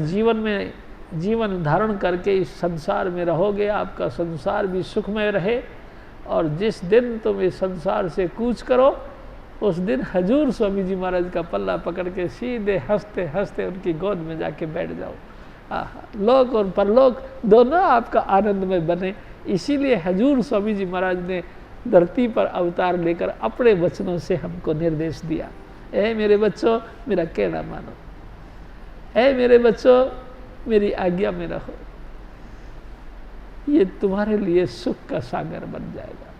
जीवन धारण करके इस संसार में रहोगे, आपका संसार भी सुखमय रहे, और जिस दिन तुम इस संसार से कूच करो, उस दिन हजूर स्वामी जी महाराज का पल्ला पकड़ के सीधे हंसते हंसते उनकी गोद में जाके बैठ जाओ। लोक और परलोक दोनों आपका आनंद में बने। इसीलिए हजूर स्वामी जी महाराज ने धरती पर अवतार लेकर अपने वचनों से हमको निर्देश दिया, ऐ मेरे बच्चों मेरा कहना मानो, ऐ मेरे बच्चों मेरी आज्ञा में रहो, ये तुम्हारे लिए सुख का सागर बन जाएगा।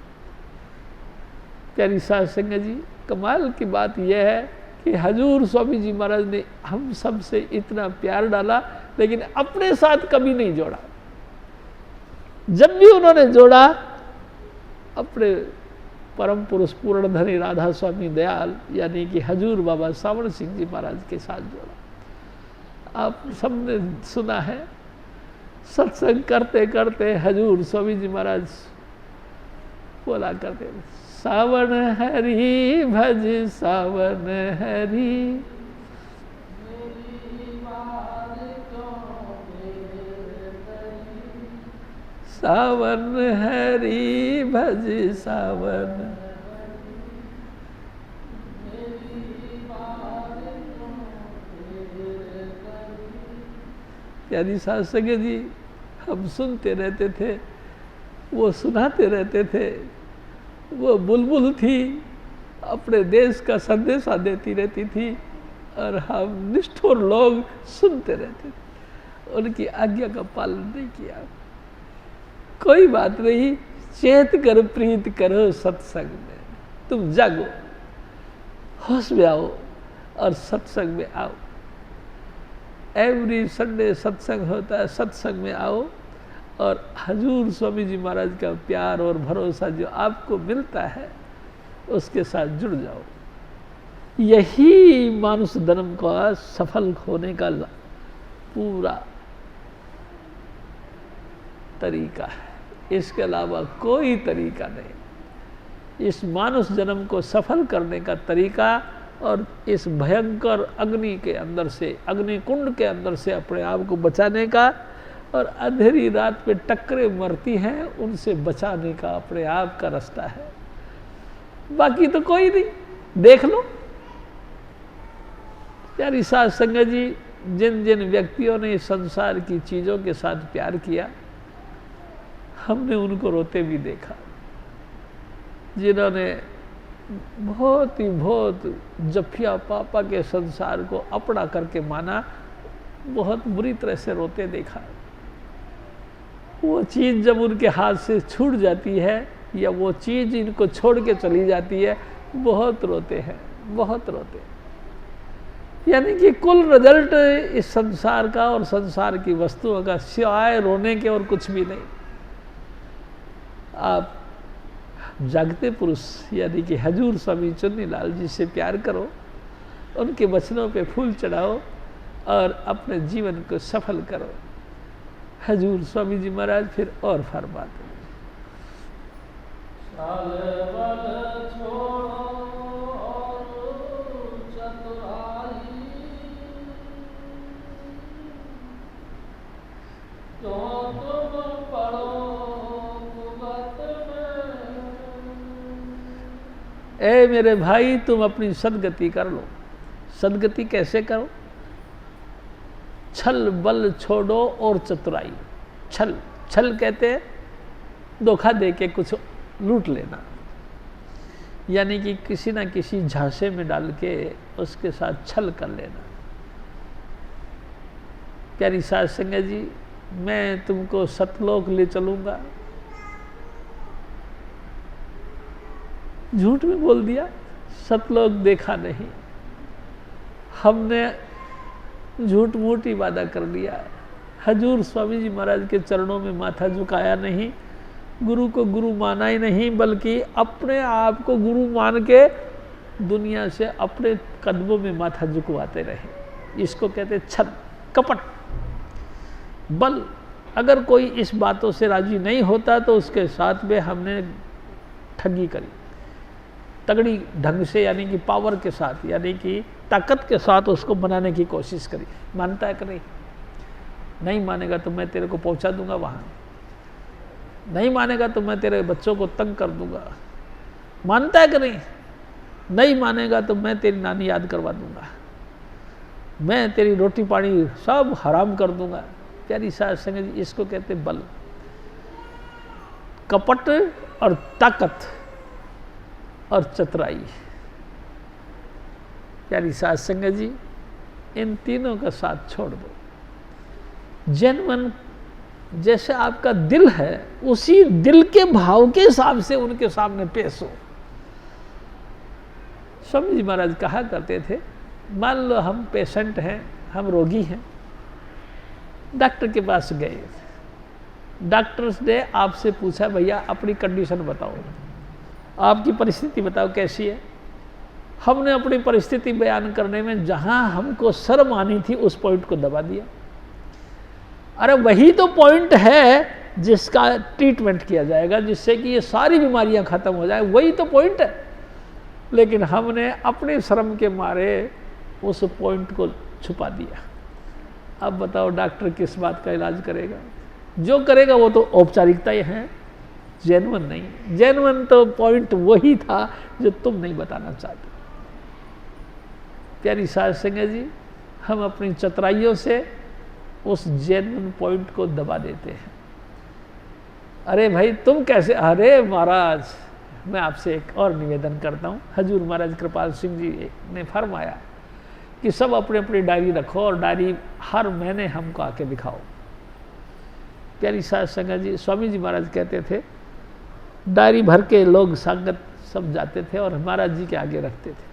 प्यारी साध संगत जी, कमाल की बात यह है कि हजूर स्वामी जी महाराज ने हम सब से इतना प्यार डाला, लेकिन अपने साथ कभी नहीं जोड़ा। जब भी उन्होंने जोड़ा, अपने परम पुरुष पूर्ण धनी राधा स्वामी दयाल यानी कि हजूर बाबा सावण सिंह जी महाराज के साथ जोड़ा। आप सबने सुना है, सत्संग करते करते हजूर स्वामी जी महाराज बोला करते, सावन हरि भज सावन हरि, सावन हरि भज सावन। यानी साध संगत जी, हम सुनते रहते थे, वो सुनाते रहते थे। वो बुलबुल थी, अपने देश का संदेशा देती रहती थी, और हम निष्ठुर लोग सुनते रहते थे, उनकी आज्ञा का पालन नहीं किया। कोई बात नहीं, चेत कर प्रीत करो सत्संग में, तुम जागो, होश में आओ और सत्संग में आओ। एवरी संडे सत्संग होता है, सत्संग में आओ और हजूर स्वामी जी महाराज का प्यार और भरोसा जो आपको मिलता है उसके साथ जुड़ जाओ। यही मानुष जन्म का सफल होने का पूरा तरीका है, इसके अलावा कोई तरीका नहीं। इस मानुष जन्म को सफल करने का तरीका और इस भयंकर अग्नि के अंदर से, अग्नि कुंड के अंदर से अपने आप को बचाने का और अंधेरी रात पे टक्करें मरती हैं उनसे बचाने का अपने आप का रास्ता है, बाकी तो कोई नहीं। देख लो प्यारी साध संगत जी, जिन जिन व्यक्तियों ने संसार की चीज़ों के साथ प्यार किया हमने उनको रोते भी देखा। जिन्होंने बहुत ही बहुत जफिया पापा के संसार को अपना करके माना, बहुत बुरी तरह से रोते देखा। वो चीज़ जब उनके हाथ से छूट जाती है या वो चीज़ इनको छोड़ के चली जाती है, बहुत रोते हैं, बहुत रोते हैं। यानी कि कुल रिजल्ट इस संसार का और संसार की वस्तुओं का सिवाय रोने के और कुछ भी नहीं। आप जागते पुरुष यानी कि हजूर स्वामी चुन्नीलाल जी से प्यार करो, उनके वचनों पे फूल चढ़ाओ और अपने जीवन को सफल करो। हजूर स्वामी जी महाराज फिर और फरमाते हैं, ए मेरे भाई तुम अपनी सदगति कर लो। सदगति कैसे करो? छल बल छोड़ो और चतुराई। छल, छल कहते हैं धोखा दे के कुछ लूट लेना, यानी कि किसी ना किसी झांसे में डाल के उसके साथ छल कर लेना। प्यारी साध संगत जी, मैं तुमको सतलोक ले चलूंगा, झूठ में बोल दिया, सतलोक देखा नहीं, हमने झूठ मूठ ही वादा कर लिया। हजूर स्वामी जी महाराज के चरणों में माथा झुकाया नहीं, गुरु को गुरु माना ही नहीं, बल्कि अपने आप को गुरु मान के दुनिया से अपने कदमों में माथा झुकवाते रहे। इसको कहते छल, कपट, बल। अगर कोई इस बातों से राजी नहीं होता तो उसके साथ में हमने ठगी करी, तगड़ी ढंग से, यानी कि पावर के साथ, यानी कि ताकत के साथ उसको बनाने की कोशिश करी। मानता है कि नहीं? नहीं मानेगा तो मैं तेरे को पहुंचा दूंगा वहाँ, नहीं मानेगा तो मैं तेरे बच्चों को तंग कर दूंगा। मानता है कि नहीं? नहीं मानेगा तो मैं तेरी नानी याद करवा दूंगा, मैं तेरी रोटी पानी सब हराम कर दूंगा। प्यारी साध संगत जी, इसको कहते बल, कपट और ताकत और चतुराई। प्यारी साध संगत जी, इन तीनों का साथ छोड़ दो। जेन्युइन जैसे आपका दिल है उसी दिल के भाव के हिसाब से उनके सामने पेश हो। स्वामी जी महाराज कहा करते थे, मान लो हम पेशेंट हैं, हम रोगी हैं, डॉक्टर के पास गए, डॉक्टर्स ने आपसे पूछा भैया अपनी कंडीशन बताओ, आपकी परिस्थिति बताओ कैसी है। हमने अपनी परिस्थिति बयान करने में जहां हमको शर्म आनी थी उस पॉइंट को दबा दिया। अरे वही तो पॉइंट है जिसका ट्रीटमेंट किया जाएगा, जिससे कि ये सारी बीमारियां खत्म हो जाए, वही तो पॉइंट है। लेकिन हमने अपने शर्म के मारे उस पॉइंट को छुपा दिया। अब बताओ डॉक्टर किस बात का इलाज करेगा? जो करेगा वो तो औपचारिकता ही है, जेन्युइन नहीं। जेन्युइन तो पॉइंट वही था जो तुम नहीं बताना चाहते। प्यारी साध संगत जी, हम अपनी चतुराइयों से उस जेन्युइन पॉइंट को दबा देते हैं। अरे भाई तुम कैसे? अरे महाराज, मैं आपसे एक और निवेदन करता हूँ। हजूर महाराज कृपाल सिंह जी ने फरमाया कि सब अपनी अपनी डायरी रखो और डायरी हर महीने हमको आके दिखाओ। प्यारी साध संगत जी, स्वामी जी महाराज कहते थे डायरी भर के लोग संगत सब जाते थे और महाराज जी के आगे रखते थे।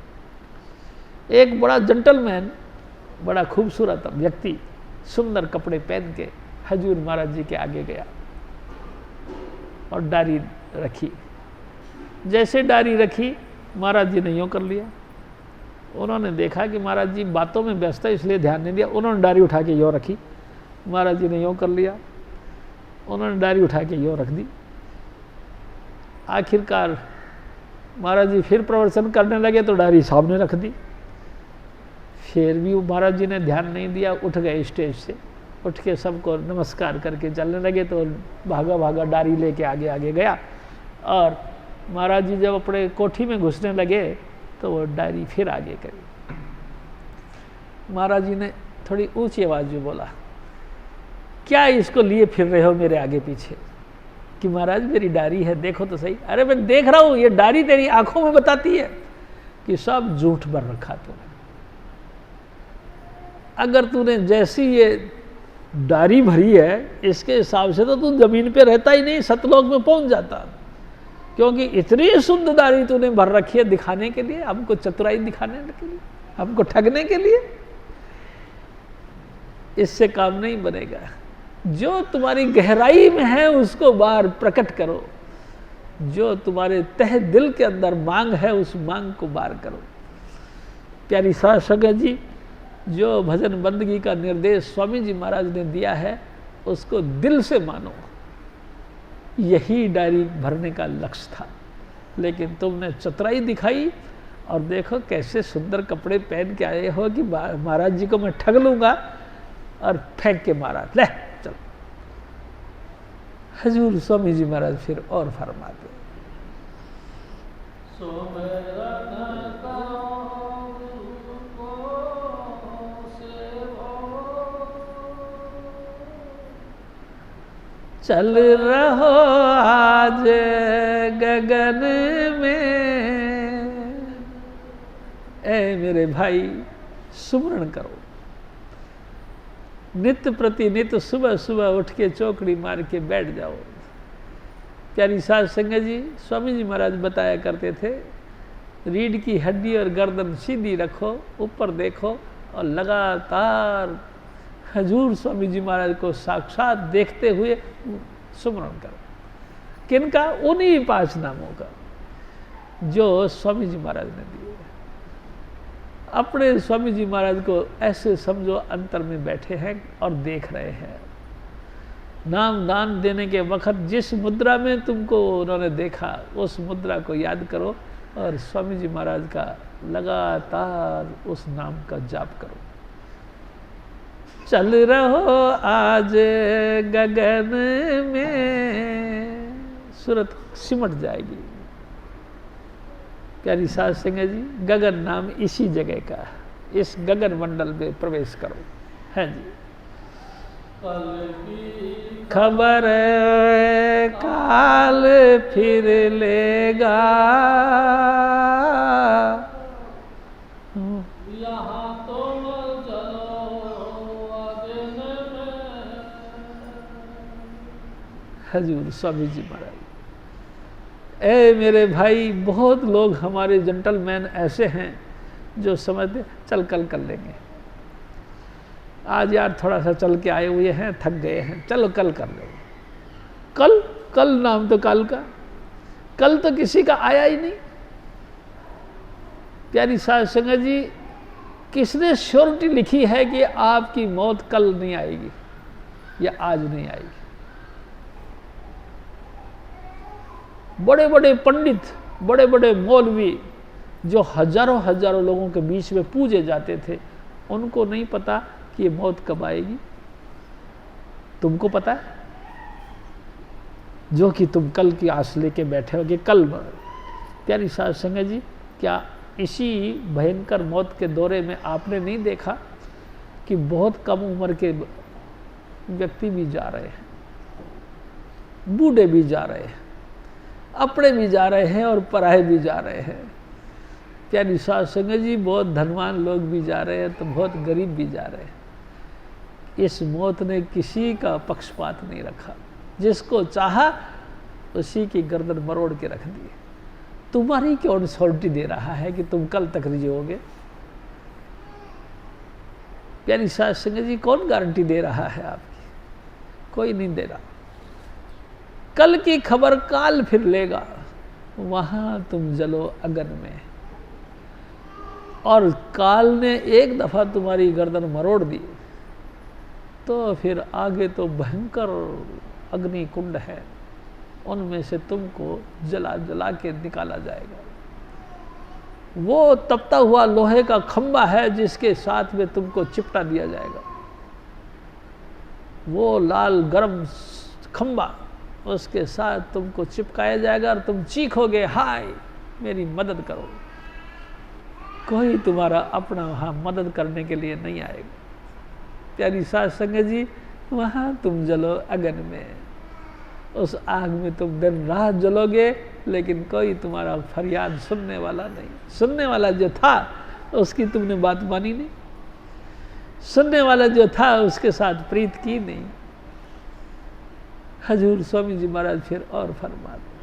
एक बड़ा जेंटलमैन, बड़ा खूबसूरत व्यक्ति, सुंदर कपड़े पहन के हजूर महाराज जी के आगे गया और डायरी रखी। जैसे डायरी रखी, महाराज जी ने यूँ कर लिया। उन्होंने देखा कि महाराज जी बातों में व्यस्त है, इसलिए ध्यान नहीं दिया। उन्होंने डायरी उठा के यूँ रखी, महाराज जी ने यूँ कर लिया। उन्होंने डायरी उठा के यूँ रख दी। आखिरकार महाराज जी फिर प्रवचन करने लगे तो डायरी सामने रख दी। फिर भी महाराज जी ने ध्यान नहीं दिया, उठ गए स्टेज से। उठ के सबको नमस्कार करके चलने लगे तो भागा भागा डायरी लेके आगे आगे गया। और महाराज जी जब अपने कोठी में घुसने लगे तो वो डायरी फिर आगे करी। महाराज जी ने थोड़ी ऊंची आवाज में बोला, क्या इसको लिए फिर रहे हो मेरे आगे पीछे? कि महाराज मेरी डायरी है, देखो तो सही। अरे मैं देख रहा हूं, ये डायरी तेरी आंखों में बताती है कि सब झूठ भर रखा तूने। अगर तूने जैसी ये डायरी भरी है, इसके हिसाब से तो तू जमीन पे रहता ही नहीं, सतलोक में पहुंच जाता। क्योंकि इतनी शुद्ध डायरी तूने भर रखी है दिखाने के लिए, हमको चतुराई दिखाने के लिए, हमको ठगने के लिए। इससे काम नहीं बनेगा। जो तुम्हारी गहराई में है उसको बाहर प्रकट करो। जो तुम्हारे तह दिल के अंदर मांग है उस मांग को बाहर करो। प्यारी साध संगत जी, जो भजन बंदगी का निर्देश स्वामी जी महाराज ने दिया है उसको दिल से मानो। यही डायरी भरने का लक्ष्य था, लेकिन तुमने चतुराई दिखाई। और देखो कैसे सुंदर कपड़े पहन के आए हो कि महाराज जी को मैं ठग लूंगा, और फेंक के मारा। ले चल। हजूर स्वामी जी महाराज फिर और फरमाते, चल रहो आज गगन में, ए मेरे भाई सुमरण करो। नित्य प्रति नित्य सुबह सुबह उठ के चौकड़ी मार के बैठ जाओ। प्यारी साध संगत जी, स्वामी जी महाराज बताया करते थे, रीढ़ की हड्डी और गर्दन सीधी रखो, ऊपर देखो और लगातार हजूर स्वामी जी महाराज को साक्षात देखते हुए सुमरण करो। किनका? उन्हीं 5 नामों का जो स्वामी जी महाराज ने दिए। अपने स्वामी जी महाराज को ऐसे समझो अंतर में बैठे हैं और देख रहे हैं। नाम दान देने के वक्त जिस मुद्रा में तुमको उन्होंने देखा उस मुद्रा को याद करो और स्वामी जी महाराज का लगातार उस नाम का जाप करो। चल रहो आज गगन में, सूरत सिमट जाएगी। प्यारी साध संगत जी, गगन नाम इसी जगह का है। इस गगन मंडल में प्रवेश करो। है जी। खबर काल फिर लेगा, यहाँ तो हजूर स्वामी जी महाराज, ए मेरे भाई, बहुत लोग हमारे जेंटलमैन ऐसे हैं जो समझते चल कल कर लेंगे, आज यार थोड़ा सा चल के आए हुए हैं, थक गए हैं, चलो कल कर लेंगे। कल कल नाम तो काल का, कल तो किसी का आया ही नहीं। प्यारी साध संगत जी, किसने श्योरिटी लिखी है कि आपकी मौत कल नहीं आएगी या आज नहीं आएगी? बड़े बड़े पंडित, बड़े बड़े मौलवी जो हजारों हजारों लोगों के बीच में पूजे जाते थे, उनको नहीं पता कि ये मौत कब आएगी। तुमको पता है? जो कि तुम कल की आस लेके बैठे हो कि कल। प्यारी साध संगत जी, क्या इसी भयंकर मौत के दौरे में आपने नहीं देखा कि बहुत कम उम्र के व्यक्ति भी जा रहे हैं, बूढ़े भी जा रहे हैं, अपने भी जा रहे हैं और पराये भी जा रहे हैं। प्यारी साध संगत जी, बहुत धनवान लोग भी जा रहे हैं तो बहुत गरीब भी जा रहे हैं। इस मौत ने किसी का पक्षपात नहीं रखा, जिसको चाहा उसी की गर्दन मरोड़ के रख दी। तुम्हारी कौन श्योरिटी दे रहा है कि तुम कल तक जियोगे? प्यारी साध संगत जी, कौन गारंटी दे रहा है आपकी? कोई नहीं दे रहा। कल की खबर काल फिर लेगा, वहां तुम जलो अगन में। और काल ने एक दफा तुम्हारी गर्दन मरोड़ दी तो फिर आगे तो भयंकर अग्नि कुंड है, उनमें से तुमको जला जला के निकाला जाएगा। वो तपता हुआ लोहे का खंबा है जिसके साथ में तुमको चिपटा दिया जाएगा। वो लाल गरम खंबा, उसके साथ तुमको चिपकाया जाएगा और तुम चीखोगे, हाय मेरी मदद करो। कोई तुम्हारा अपना वहां मदद करने के लिए नहीं आएगा। प्यारी साध संगत जी, वहां तुम जलो अगन में, उस आग में तुम दिन रात जलोगे, लेकिन कोई तुम्हारा फरियाद सुनने वाला नहीं। सुनने वाला जो था उसकी तुमने बात मानी नहीं, सुनने वाला जो था उसके साथ प्रीत की नहीं। हजूर स्वामी जी महाराज फिर और फरमाते,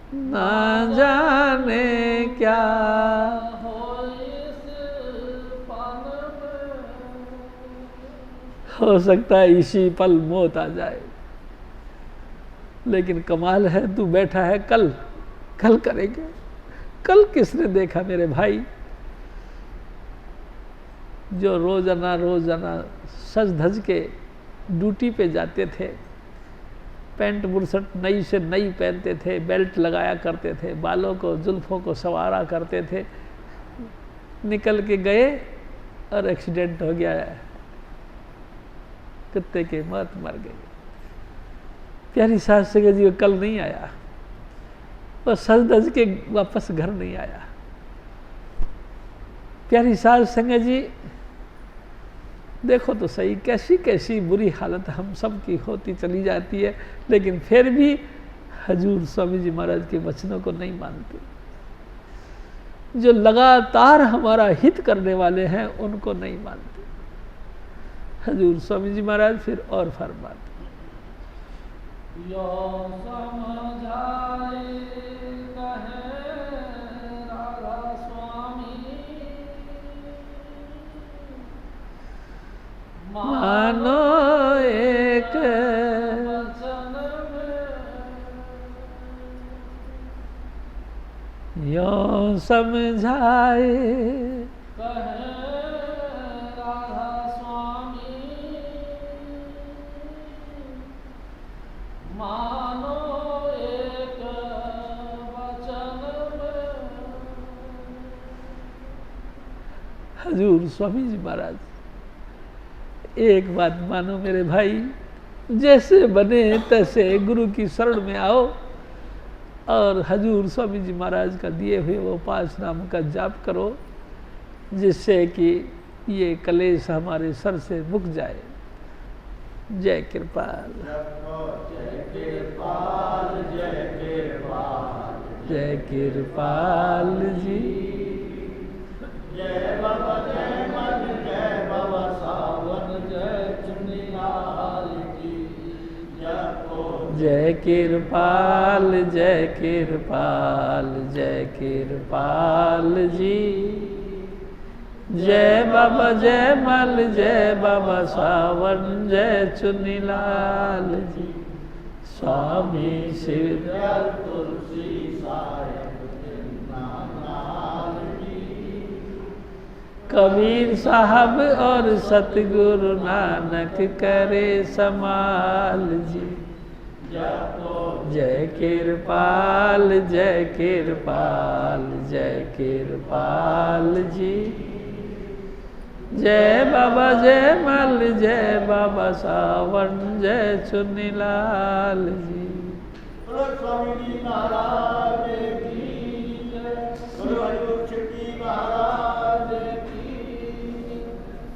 ना जाने क्या हो सकता है इसी पल मौत आ जाए। लेकिन कमाल है, तू बैठा है कल करेंगे। कल किसने देखा मेरे भाई? जो रोजाना सज धज के ड्यूटी पे जाते थे, पैंट बुरसट नई से नई पहनते थे, बेल्ट लगाया करते थे, बालों को जुल्फों को संवारा करते थे, निकल के गए और एक्सीडेंट हो गया, कुत्ते के मौत मर गई। प्यारी साध संगत जी कल नहीं आया, वो सज धज के वापस घर नहीं आया। प्यारी साध संगत जी देखो तो सही, कैसी कैसी बुरी हालत हम सब की होती चली जाती है, लेकिन फिर भी हजूर स्वामी जी महाराज के वचनों को नहीं मानते। जो लगातार हमारा हित करने वाले हैं उनको नहीं मानते। हजूर स्वामी जी महाराज फिर और फरमाते, यो समझाए कहे राधा स्वामी, मानो एक वचन में, यो समझाए कहे राधा स्वामी, मानो एक वचन में। हजूर स्वामी जी महाराज, एक बात मानो मेरे भाई, जैसे बने तैसे गुरु की शरण में आओ और हजूर स्वामी जी महाराज का दिए हुए वो 5 नाम का जाप करो, जिससे कि ये कलेश हमारे सर से मुक जाए। जय कृपाल, जय कृपाल, जय कृपाल, जय कृपाल जी। जय बाबा जय मन, जय बाबा सावन, जय चुनीलाल की जय कृपाल, जय कृपाल, जय कृपाल जी। जय बाबा जय मल, जय बाबा सावन, जय चुनीलाल जी। स्वामी शिव तुलसी साहेब नाम जी, कबीर साहब और सतगुरु नानक करे समाल जी। जय कृपाल, जय कृपाल, जय कृपाल जी। जय बाबा जय मल, जय बाबा सावन, जय चुनीलाल जी। स्वामी नारायण।